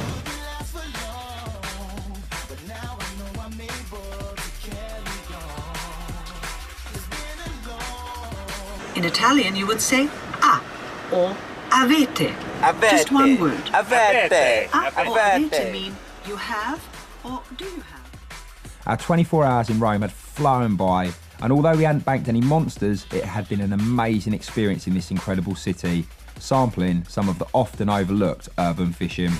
In Italian, you would say "a" or "avete." Avete. Just one word. Avete. "A" or Avete. "avete" mean you have or do you have. Our 24 hours in Rome had flown by, and although we hadn't banked any monsters, it had been an amazing experience in this incredible city, sampling some of the often overlooked urban fishing.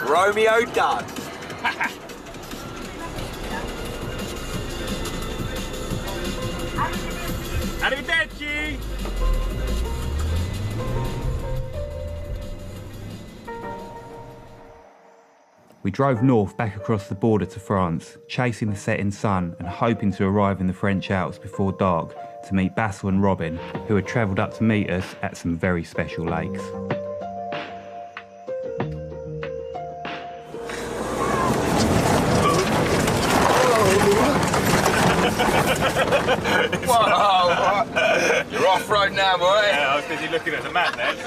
Romeo done. Arrivederci! We drove north back across the border to France, chasing the setting sun and hoping to arrive in the French Alps before dark to meet Basil and Robin, who had travelled up to meet us at some very special lakes. Whoa! You're off-road now, boy. Yeah, I was busy looking at the map then.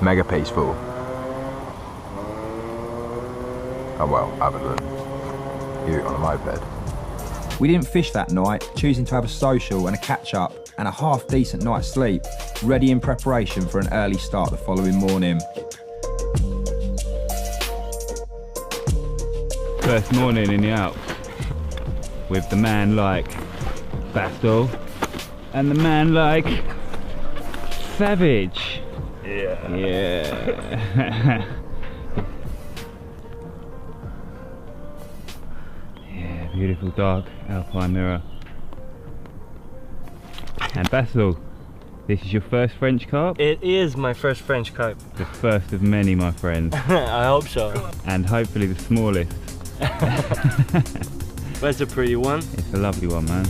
Mega peaceful. Oh well, other than you on a moped. We didn't fish that night, choosing to have a social and a catch-up and a half-decent night's sleep, ready in preparation for an early start the following morning. First morning in the Alps, with the man like Basil and the man like Savage. Yeah. Yeah. Yeah, beautiful dark alpine mirror. And Basil, this is your first French carp? It is my first French carp. The first of many, my friend. I hope so. And hopefully the smallest. That's a pretty one. It's a lovely one, man.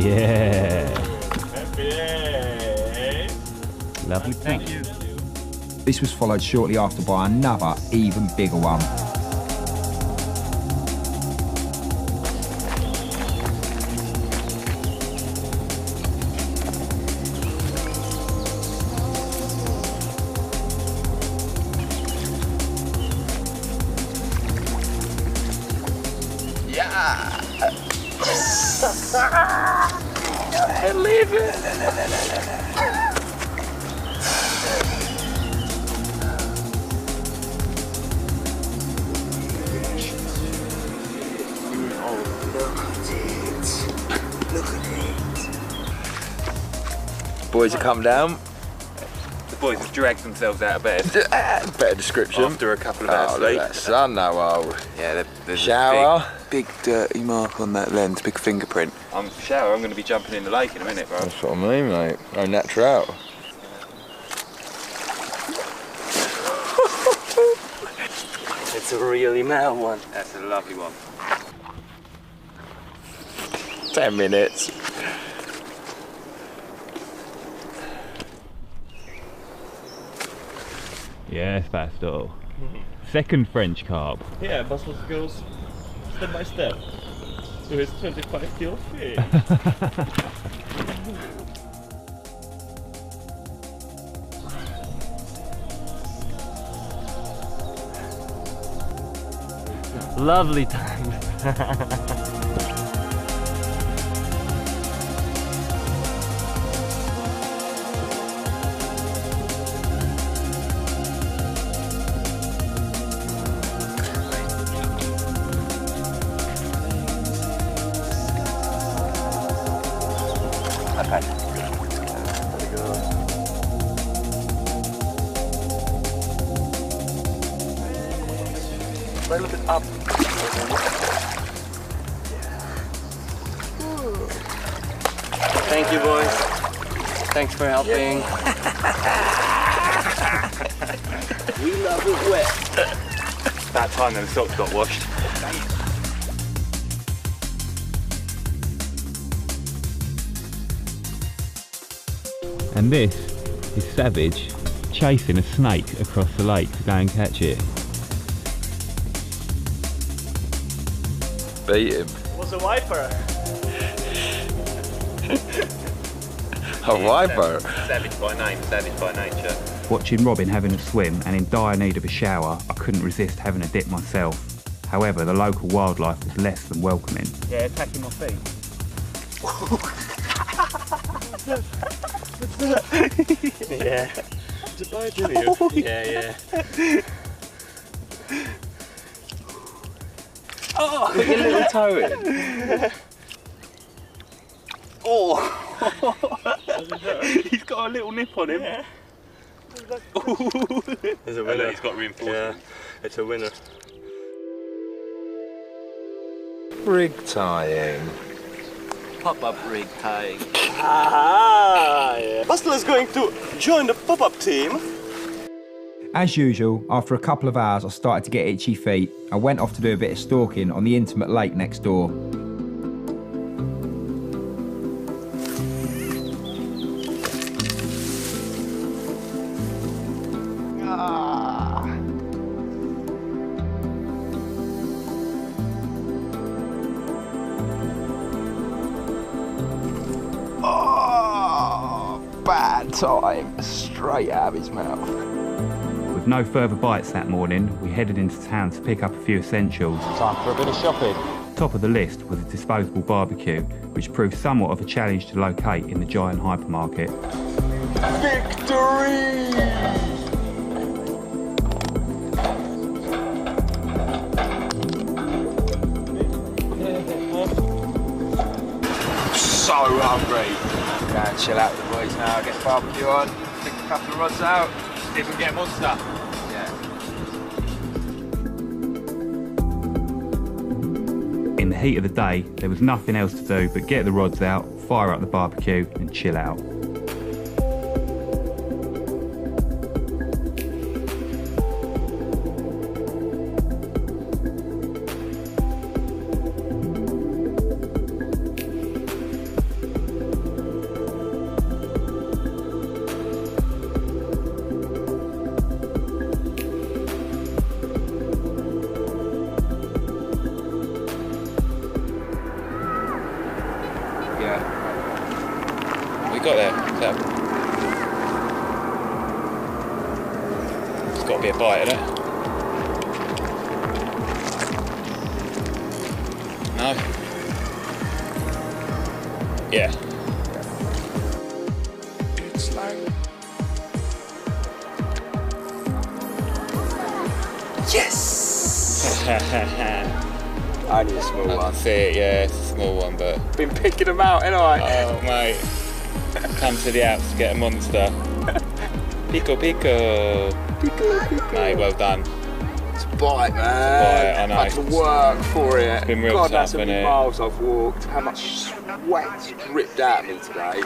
Yeah. Lovely. Thank you. This was followed shortly after by another, even bigger one. I leave it. Boys have come down. The boys have dragged themselves out of bed. Better description. After a couple of hours look sleep. at that sun though, Yeah, there's shower. a big dirty mark on that lens, big fingerprint. I'm going to be jumping in the lake in a minute, bro. That's what I mean, mate. No natural. It's a really mad one. That's a lovely one. 10 minutes. Yes, Pastor. Second French carp. Yeah, Bastos goes step by step to his 25 kilo fish. Lovely time. Okay. Very good. A little bit up. Thank you, boys. Thanks for helping. We love it wet. It's about time them socks got washed. And this is Savage chasing a snake across the lake to go and catch it. Beat him. Was a wiper. A wiper? Savage by name, savage by nature. Watching Robin having a swim and in dire need of a shower, I couldn't resist having a dip myself. However, the local wildlife was less than welcoming. Yeah, attacking my feet. Yeah. It's a bite, didn't you? Yeah. Oh, put your little toe in. He's got a little nip on him. Yeah. There's a winner. He's got reinforcement. Yeah, it's a winner. Rig tying. Pop-up rig tying. Ah, yeah. Bastel is going to join the pop-up team. As usual, after a couple of hours I started to get itchy feet. I went off to do a bit of stalking on the intimate lake next door. Bad time, straight out of his mouth. With no further bites that morning, we headed into town to pick up a few essentials. Time for a bit of shopping. Top of the list was a disposable barbecue, which proved somewhat of a challenge to locate in the giant hypermarket. Victory! So hungry. Go and chill out with the boys now, get the barbecue on, pick a couple of rods out, see if we can get a monster. In the heat of the day, there was nothing else to do but get the rods out, fire up the barbecue and chill out. got there? It's got to be a bite, isn't it? No? Yeah. It's like Yes! Only a small one. That's it, yeah, it's a small one, but... Been picking them out, ain't I? Oh, mate. Come to the Alps to get a monster. Pico, pico. Pico, pico. Mate, well done. It's a bite, man. It's a bite, I know. Had to work for it. It's been real God, tough, that's how many innit? miles I've walked. How much sweat dripped out of me today.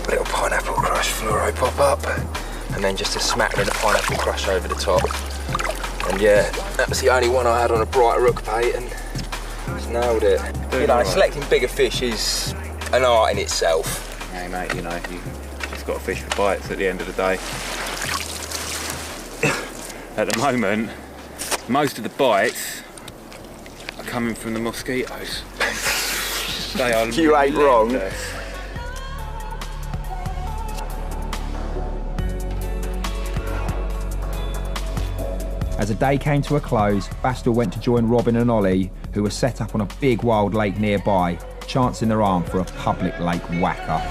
Little pineapple crush fluoro pop up, and then just a smattering of pineapple crush over the top. And yeah, that was the only one I had on a bright rook bait, and just nailed it. You know, selecting bigger fish is an art in itself. Hey mate, you know, you just got to fish for bites at the end of the day. At the moment, most of the bites are coming from the mosquitoes. They are You ain't wrong. relentless. As the day came to a close, Bastel went to join Robin and Ollie, who were set up on a big wild lake nearby, chancing their arm for a public lake whacker.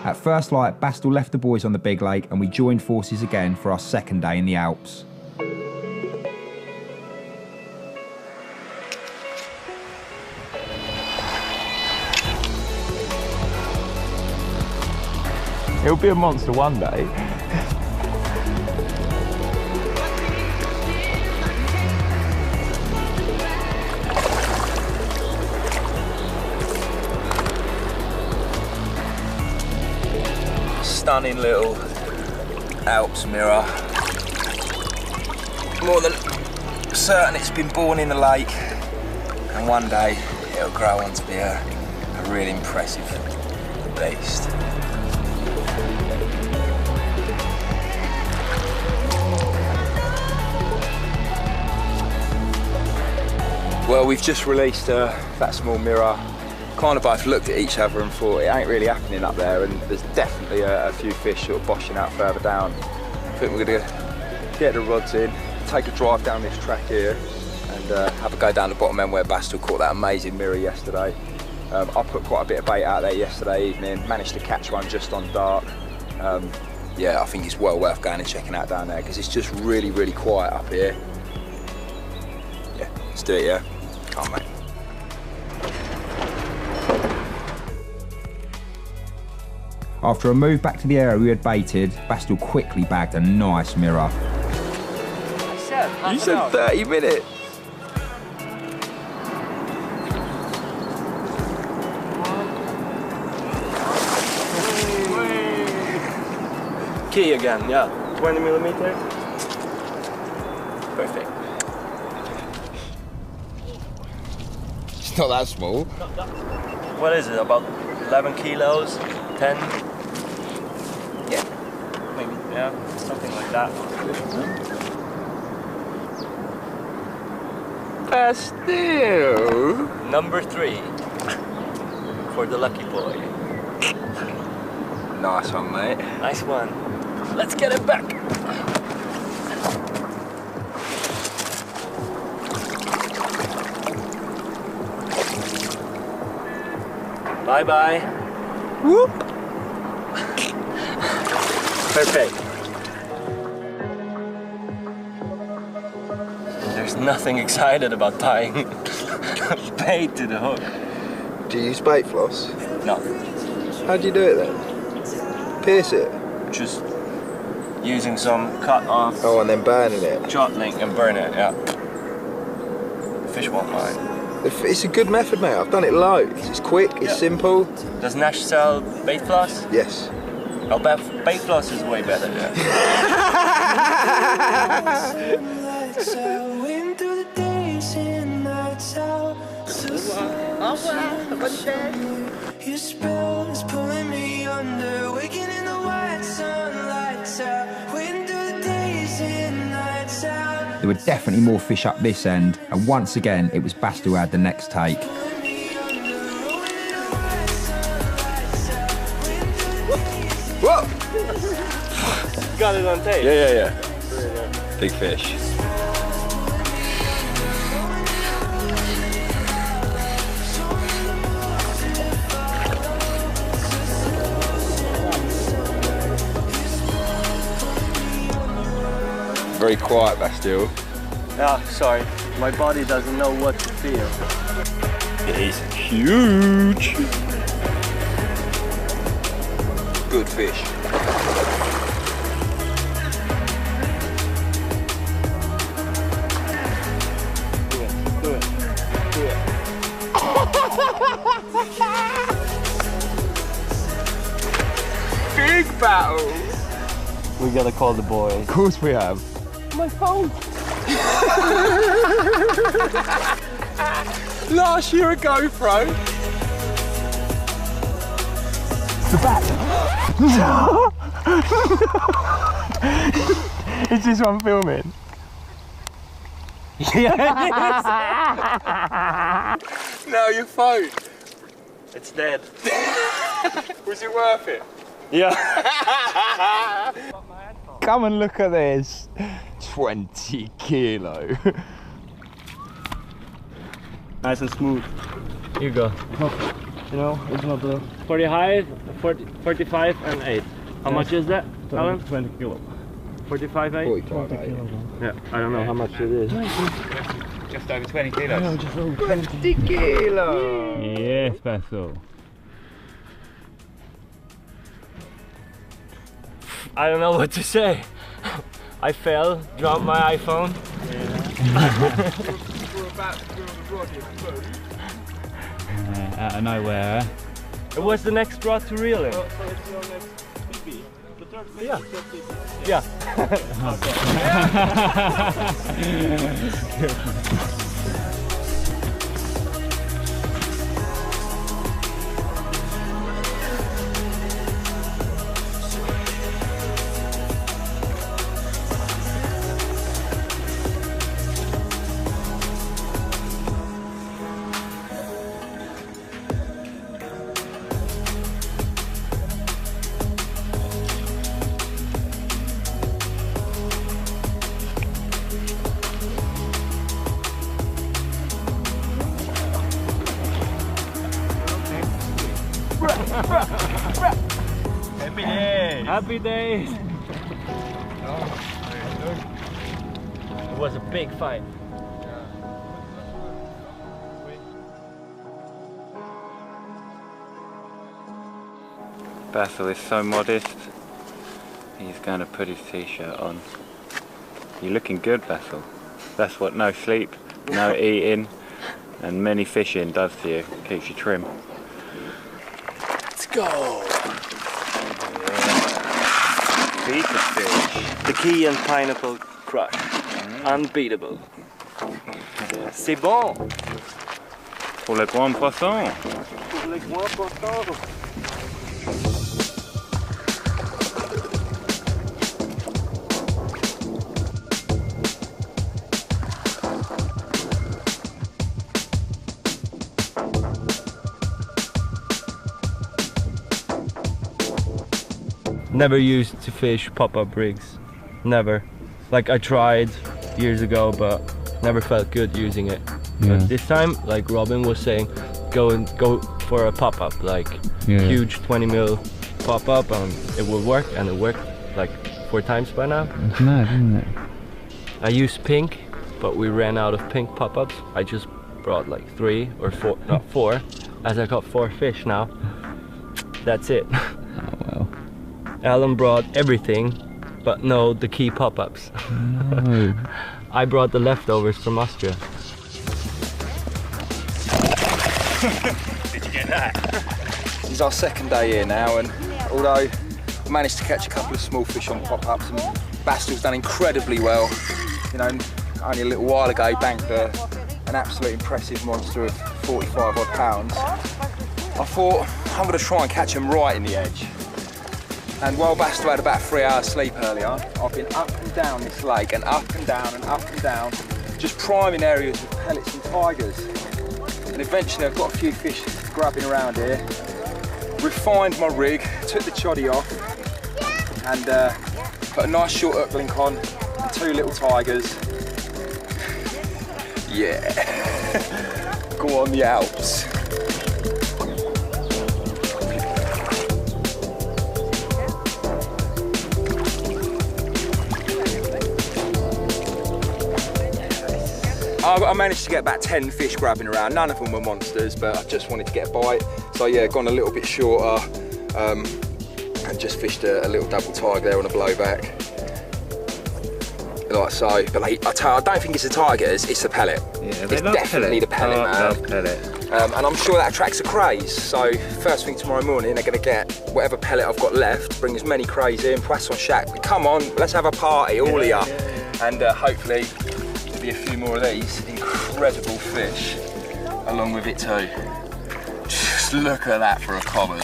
At first light, Bastel left the boys on the big lake and we joined forces again for our second day in the Alps. It'll be a monster one day. Stunning little Alps mirror. More than certain it's been born in the lake, and one day it'll grow on to be a really impressive beast. Well, we've just released that small mirror. Kind of both looked at each other and thought it ain't really happening up there, and there's definitely a few fish sort of boshing out further down. I think we're going to get the rods in, take a drive down this track here, and have a go down the bottom end where Bastel caught that amazing mirror yesterday. I put quite a bit of bait out there yesterday evening, managed to catch one just on dark. Yeah, I think it's well worth going and checking out down there because it's just really, really quiet up here. Yeah, let's do it, yeah? Come on, mate. After a move back to the area we had baited, Bastel quickly bagged a nice mirror. You said 30 minutes. Key again, yeah. 20 millimeters. Perfect. It's not that small. What is it, about 11 kilos? 10? Yeah. Maybe, yeah, something like that. Bastel! Number 3 for the lucky boy. Nice one, mate. Nice one. Let's get it back. Bye-bye. Whoop! Perfect. There's nothing excited about tying bait to the hook. Do you use bait floss? No. How do you do it then? Pierce it? Just using some cut off. Oh, and then burning it? Shot link and burn it, yeah. The fish won't mind. It's a good method, mate. I've done it loads. It's quick, it's simple. Does Nash sell bait floss? Yes. Oh, bait floss is way better. Your spell is pulling me under, waking in the white sun, lights out, waiting through the days and nights out. There were definitely more fish up this end, and once again it was Bast who had the next take. Whoa! Got it on tape. Yeah. Big fish. Very quiet, Bastille. Ah, sorry. My body doesn't know what to feel. It is huge. Good fish. Do it. Big battle. We gotta call the boys. Of course we have. My phone. Last year a GoPro. The bat. Is this one filming? Yeah, it is. No, your phone. It's dead. Was it worth it? Yeah. Come and look at this. 20 kilo. Nice and smooth. Here you go. You know, it's not the 45, and 8. How much is that, Alan? 20 kilo. 45, 8? 45, 8. Yeah, I don't know how much it is. Just over 20 kilos. No, just over 20 kilo. Yes, Basil. I don't know what to say. I fell, dropped my iPhone. Out of nowhere. It was the next rod to reel in. So it's your next BB. The third fish Yeah. is just BB. Yeah. Happy days! It was a big fight. Basil is so modest. He's going to put his t-shirt on. You're looking good, Basil. That's what no sleep, no eating, and many fishing does to you. Keeps you trim. Let's go! Beat the fish. The key and pineapple crush. Unbeatable. C'est bon! Pour le grand poisson. Pour les grands poissons. Never used to fish pop-up rigs. Never. Like I tried years ago, but never felt good using it. Yeah. But this time, like Robin was saying, go for a pop-up, like huge 20 mil pop-up, and it will work, and it worked like 4 times by now. It's mad, isn't it? I used pink, but we ran out of pink pop-ups. I just brought like 3 or 4, not 4, as I got 4 fish now. That's it. Alan brought everything, but no, the key pop-ups. No. I brought the leftovers from Austria. Did you get that? This is our second day here now, and although managed to catch a couple of small fish on pop-ups, and Bastil's done incredibly well. You know, only a little while ago he banked an absolute impressive monster of 45 odd pounds. I thought, I'm going to try and catch him right in the edge. And while Bastil had about 3 hours sleep earlier, I've been up and down this lake and up and down and up and down, just priming areas with pellets and tigers. And eventually I've got a few fish grabbing around here, refined my rig, took the choddy off, and put a nice short hook link on and 2 little tigers. Yeah, go on the Alps. I managed to get about 10 fish grabbing around. None of them were monsters, but I just wanted to get a bite. So yeah, gone a little bit shorter and just fished a little double tiger there on a blowback. Like so, but like, I don't think it's the tigers, it's the pellet. Yeah, it's definitely the pellet, man. Love pellet. And I'm sure that attracts a craze. So first thing tomorrow morning, they're going to get whatever pellet I've got left, bring as many crays in, poisson shack. Come on, let's have a party, all of you. And hopefully there'll be a few more of these incredible fish along with it too. Just look at that for a common.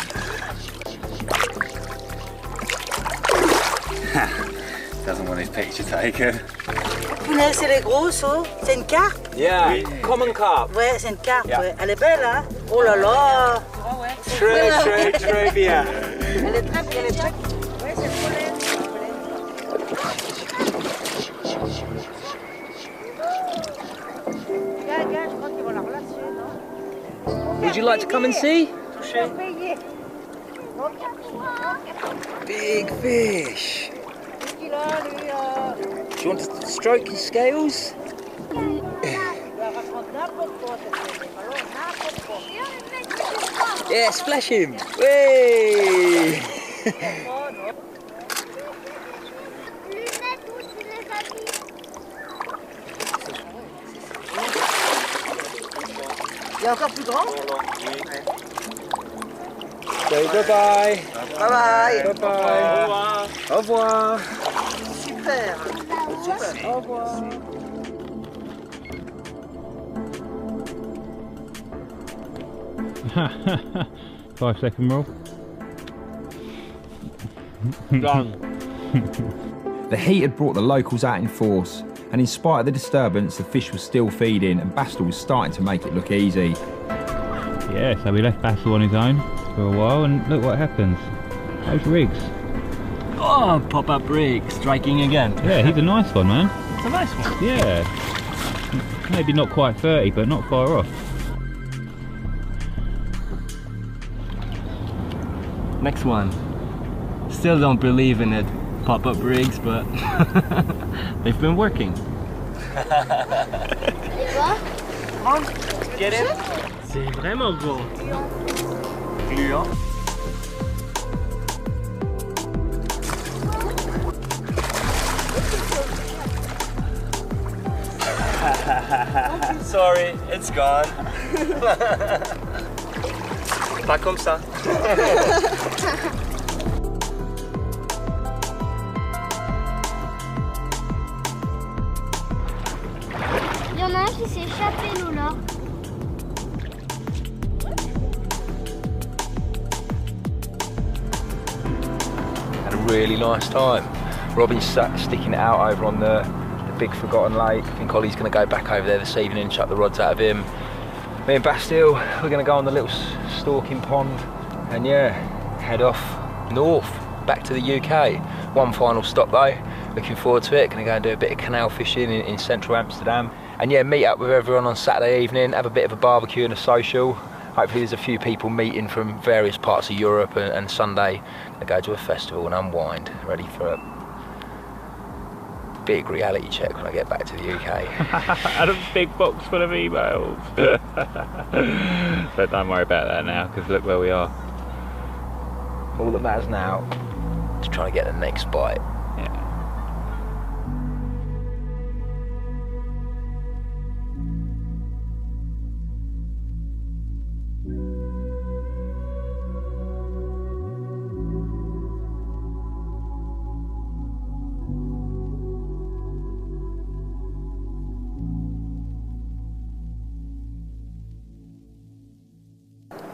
Doesn't want his picture taken. Punaise, elle est grosse, oh. C'est une carpe? Yeah, common carp. Ouais, c'est une carpe, ouais. Elle est belle, hein? Oh là là! Très bien. Elle est très bien, elle est très... Ouais, c'est trop laid. Gars, je crois qu'ils vont la relâcher, non? Would you like to come and see? Big fish. Do you want to stroke his scales? Yeah, splash him. Way! Il y a encore plus grand? Say bye-bye. Bye-bye. Bye-bye. Au revoir. Super. Super. Au revoir. 5-second rule. Done. The heat had brought the locals out in force, and in spite of the disturbance, the fish was still feeding, and Bastil was starting to make it look easy. Yeah, so we left Bastil on his own for a while, and look what happens. Those rigs. Oh, pop-up rig, striking again. Yeah, he's a nice one, man. It's a nice one. Yeah. Maybe not quite 30, but not far off. Next one. Still don't believe in it, pop-up rigs, but they've been working. Get in. C'est vraiment gros. Gluant. Sorry, it's gone. Pas comme ça. Il y en a un qui s'est échappé, Lola. Had a really nice time. Robin's sticking it out over on the big forgotten lake. I think Ollie's going to go back over there this evening and chuck the rods out of him. Me and Bastil, we're going to go on the little stalking pond and yeah, head off north, back to the UK. One final stop though, looking forward to it. Going to go and do a bit of canal fishing in central Amsterdam. And yeah, meet up with everyone on Saturday evening, have a bit of a barbecue and a social. Hopefully there's a few people meeting from various parts of Europe, and Sunday going to go to a festival and unwind, ready for a big reality check when I get back to the UK. And a big box full of emails. But don't worry about that now, because look where we are. All that matters now is trying to get the next bite. Yeah.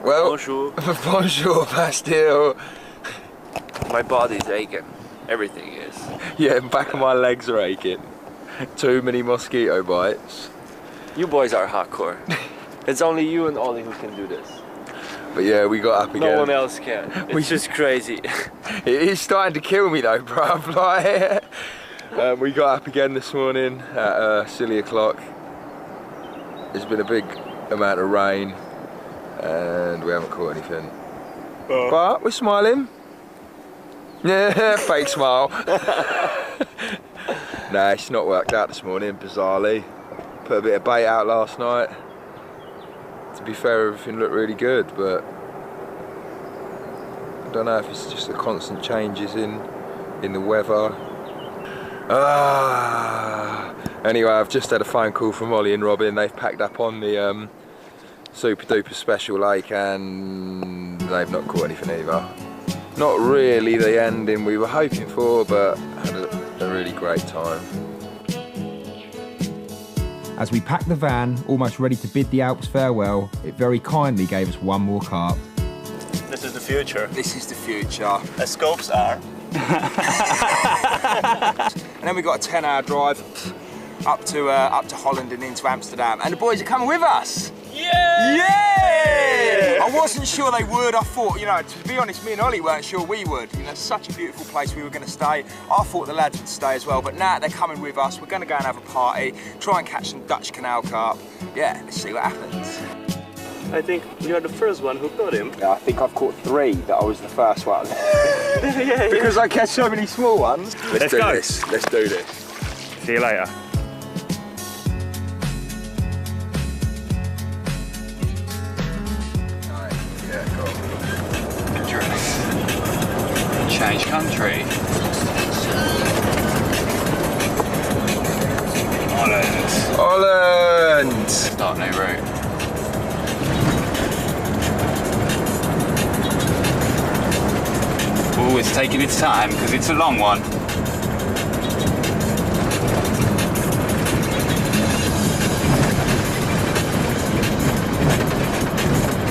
Well, bonjour. Bonjour, Bastille. My body's aching. Everything is. Yeah, back of my legs are aching. Too many mosquito bites. You boys are hardcore. It's only you and Ollie who can do this. But yeah, we got up again. No one else can. It's just crazy. It is starting to kill me though, bruv. Like, we got up again this morning at silly o'clock. There's been a big amount of rain and we haven't caught anything. But we're smiling. Yeah, fake smile. Nah, it's not worked out this morning, bizarrely. Put a bit of bait out last night. To be fair, everything looked really good, but I don't know if it's just the constant changes in the weather. Anyway, I've just had a phone call from Ollie and Robin. They've packed up on the super duper special lake and they've not caught anything either. Not really the ending we were hoping for, but had a really great time. As we packed the van, almost ready to bid the Alps farewell, it very kindly gave us one more carp. This is the future. This is the future. As scopes are. And then we got a 10-hour drive up to Holland and into Amsterdam, and the boys are coming with us. Yeah! Yeah! I wasn't sure they would. I thought, you know, to be honest, me and Ollie weren't sure we would. You know, such a beautiful place we were going to stay. I thought the lads would stay as well, but now they're coming with us. We're going to go and have a party, try and catch some Dutch canal carp. Yeah, let's see what happens. I think you're the first one who caught him. Yeah, I think I've caught 3 that I was the first one. Because I catch so many small ones. Let's do this. Let's do this. See you later. Change country. Holland. Start new route. Oh, it's taking its time because it's a long one.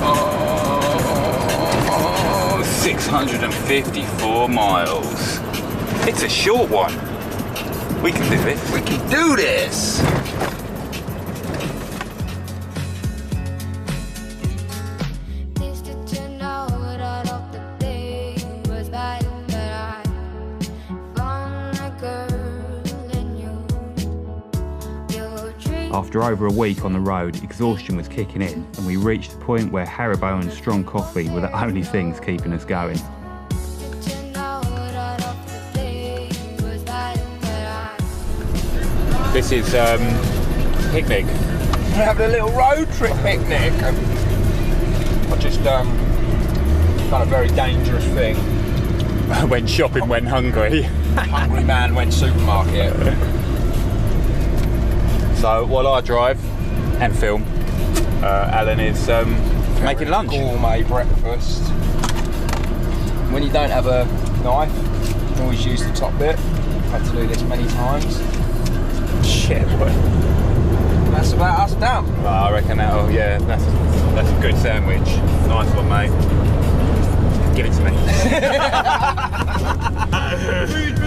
Oh, 654 miles. It's a short one. We can do this. We can do this. After over a week on the road, exhaustion was kicking in, and we reached the point where Haribo and strong coffee were the only things keeping us going. This is picnic. We're having a little road trip picnic. I just done a very dangerous thing. Went shopping, went hungry. Hungry man went supermarket. So while I drive and film, Alan is making lunch. Gourmet breakfast. When you don't have a knife, you can always use the top bit. I've had to do this many times. Shit, boy. That's about us done. I reckon that'll, yeah, that's a good sandwich. Nice one, mate. Give it to me. Feed me!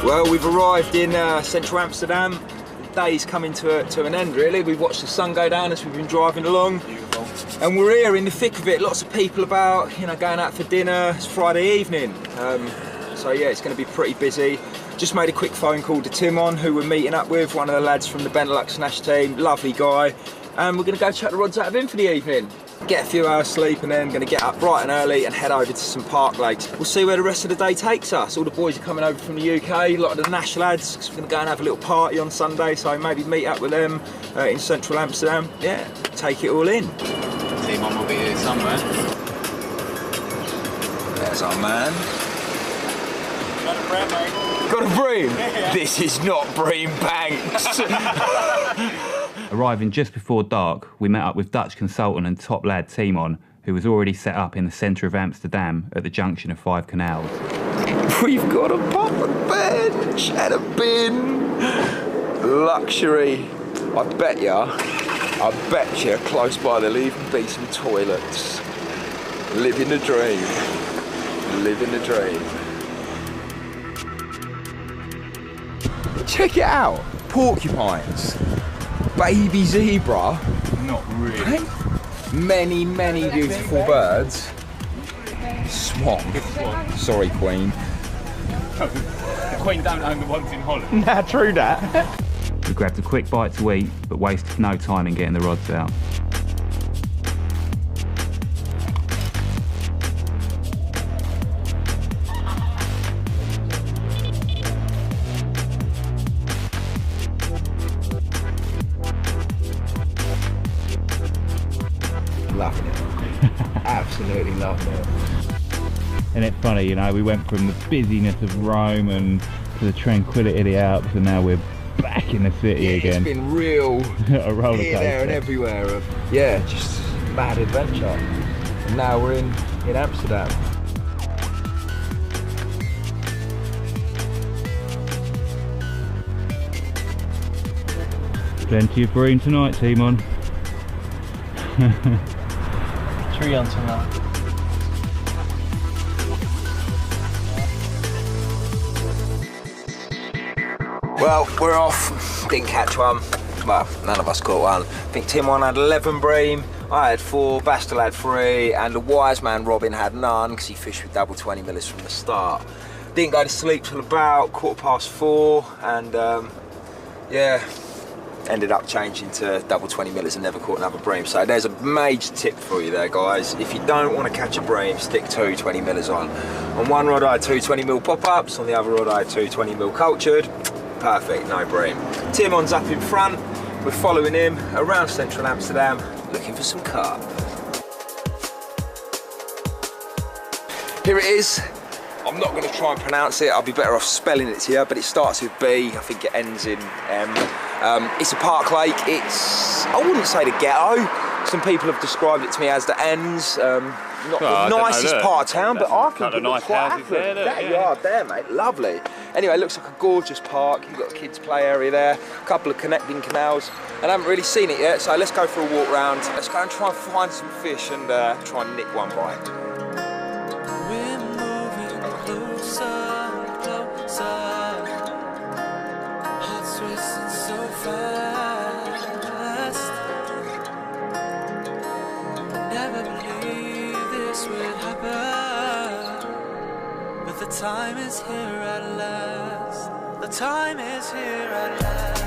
Well, we've arrived in central Amsterdam. The day's coming to an end, really. We've watched the sun go down as we've been driving along. Beautiful. And we're here in the thick of it. Lots of people about, you know, going out for dinner. It's Friday evening. So yeah, it's going to be pretty busy. Just made a quick phone call to Timon, who we're meeting up with, one of the lads from the Benelux Nash team. Lovely guy. And we're going to go chuck the rods out of him for the evening. Get a few hours sleep and then going to get up bright and early and head over to some park lakes. We'll see where the rest of the day takes us. All the boys are coming over from the UK, a lot of the Nash lads, because we're going to go and have a little party on Sunday, so maybe meet up with them in central Amsterdam. Yeah, take it all in. Timon will be here somewhere. There's our man. Got a bream, mate. Got a bream? This is not urbanbanx. Arriving just before dark, we met up with Dutch consultant and top lad Timon, who was already set up in the centre of Amsterdam at the junction of 5 canals. We've got a pop bench and a bin. Luxury. I bet you, close by there'll even be some toilets. Living the dream. Living the dream. Check it out. Porcupines. Baby zebra. Not really. Many, many beautiful birds. Swan. Sorry, Queen. The Queen don't own the ones in Holland. Nah, true that. We grabbed a quick bite to eat, but wasted no time in getting the rods out. Loving it. Absolutely loving it. Isn't it funny, you know, we went from the busyness of Rome and to the tranquility of the Alps, and now we're back in the city again. It's been real a roller coaster. Here, there and everywhere of, yeah, just mad adventure. And now we're in Amsterdam. Plenty of bream tonight, Timon. 3 on tonight. Well, we're off. Didn't catch one. Well, none of us caught one. I think Timon had 11 bream, I had 4, Bastel had 3, and the wise man Robin had none because he fished with double 20 millers from the start. Didn't go to sleep till about 4:15, and yeah, ended up changing to double 20 millers and never caught another bream. So there's a major tip for you there, guys. If you don't want to catch a bream, stick 2 20 millers on. On one rod I had 2 20 mil pop-ups, on the other rod I had 2 20 mil cultured. Perfect, no bream. Timon's up in front, we're following him around central Amsterdam, looking for some carp. Here it is. I'm not going to try and pronounce it, I'll be better off spelling it to you, but it starts with B, I think it ends in M. It's a park lake, it's, I wouldn't say the ghetto, some people have described it to me as the ends. Not the nicest part of town, but I think it looks quite affluent. That yard there, mate, lovely. Anyway, it looks like a gorgeous park. You've got a kids' play area there, a couple of connecting canals, and I haven't really seen it yet, so let's go for a walk round. Let's go and try and find some fish and try and nick one bite. We're moving closer, closer. Hearts racing so fast. Never believed this would happen, but the time is here at last. The time is here at last.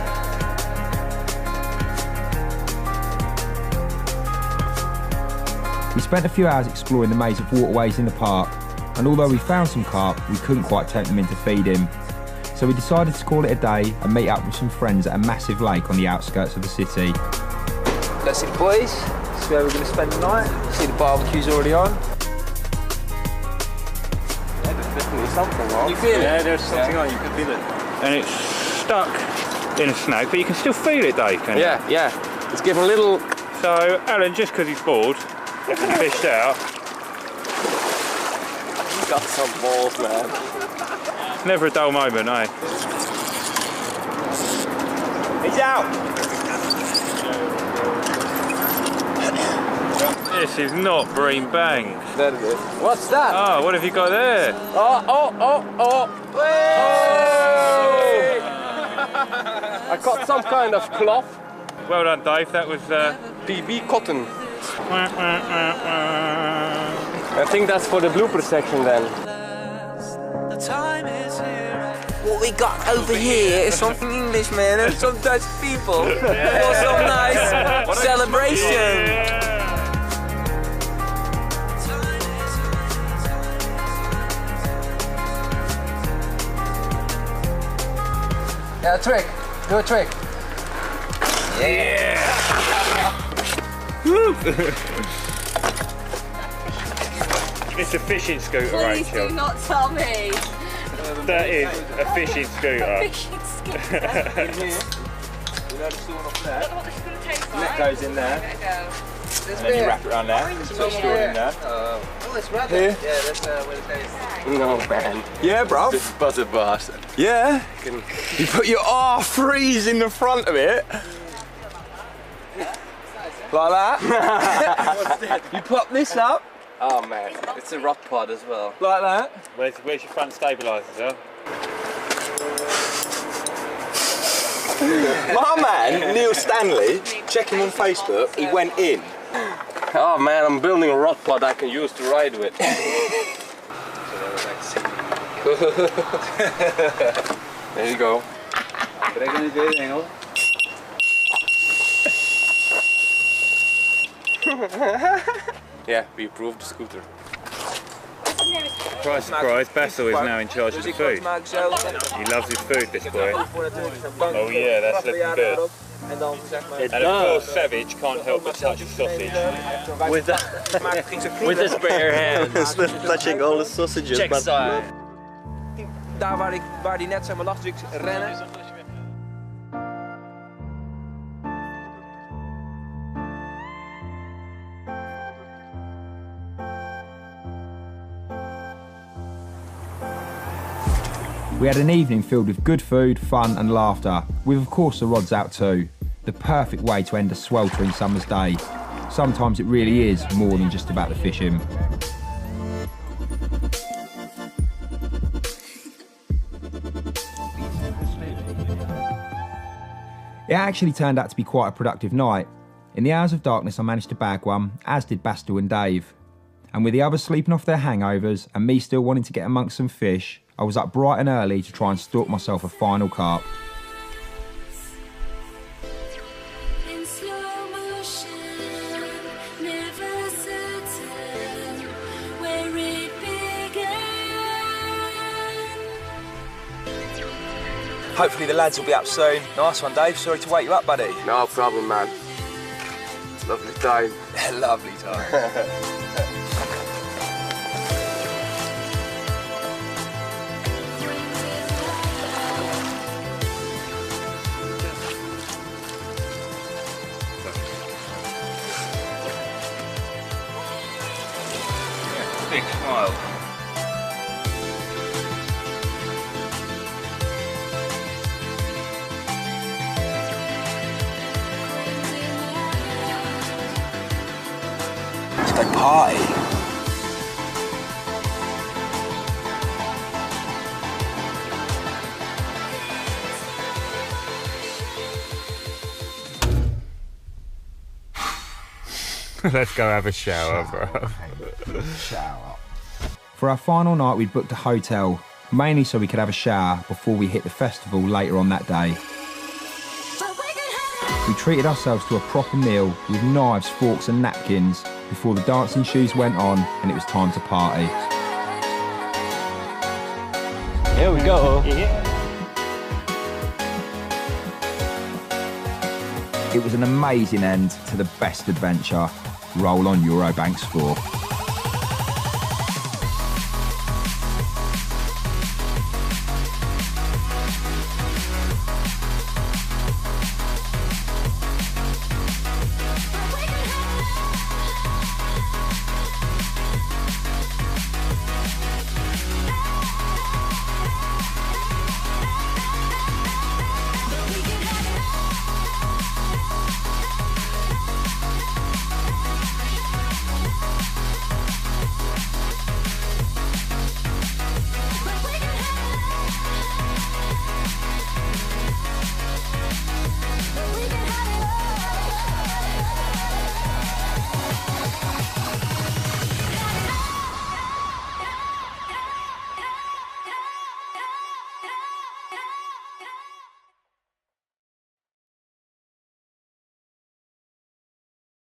We spent a few hours exploring the maze of waterways in the park, and although we found some carp, we couldn't quite take them in to feed him. So we decided to call it a day and meet up with some friends at a massive lake on the outskirts of the city. Let's see the boys, see where we're going to spend the night. See the barbecue's already on. Yeah, there's definitely something on. You feel it? Yeah, there's something on, you can feel it. And it's stuck in a snag, but you can still feel it, Dave, can you? Yeah, yeah. It's giving a little... So, Alan, just because he's bored, getting fished out. You got some balls, man. It's never a dull moment, eh? He's out! This is not urbanbanx. That is it. What's that? Oh, what have you got there? Oh! Hey! I caught some kind of cloth. Well done, Dave. That was PB cotton. I think that's for the blooper section then. The time is here. What we got over here is some Englishmen and some Dutch people for some nice celebration. Yeah, trick. Do a trick. Yeah. It's a fishing scooter, Please Rachel. do not tell me. That is a fishing scooter. Fishing scooter. In here, you know the sawn off there. I don't know what this is going to taste like. That goes in there. There we go. And then you wrap it around there. Put a straw in there. Oh, it's right Here. there. Yeah, that's where it tastes. No, man. Yeah, bruv. This butter bastard. Yeah. You put your R3s in the front of it. Like that. You pop this up. Oh man, it's a rock pod as well. Like that. Where's your front stabilisers, huh? My man, Neil Stanley, checking on Facebook, he went in. Oh man, I'm building a rock pod I can use to ride with. There you go. Yeah, we approved the scooter. Surprise, surprise, Basil is now in charge of the food. He loves his food, this boy. Oh yeah, that's looking good. And of course, Savage can't help but touch the sausage. With his bare hands. Touching all the sausages. Check side. Daar waar die net zeg maar lag, dus ik rennen. We had an evening filled with good food, fun and laughter, with of course the rods out too. The perfect way to end a sweltering summer's day. Sometimes it really is more than just about the fishing. It actually turned out to be quite a productive night. In the hours of darkness I managed to bag one, as did Bastel and Dave. And with the others sleeping off their hangovers and me still wanting to get amongst some fish, I was up bright and early to try and stalk myself a final carp. In slow motion, never certain where it began. Hopefully the lads will be up soon. Nice one, Dave. Sorry to wake you up, buddy. No problem, man. Lovely time. Lovely time. Big smile. Let's go party. Let's go have a shower, bro. Shower. For our final night we'd booked a hotel, mainly so we could have a shower before we hit the festival later on that day. We treated ourselves to a proper meal with knives, forks and napkins before the dancing shoes went on and it was time to party. Here we go. It was an amazing end to the best adventure. Roll on Eurobanx 4.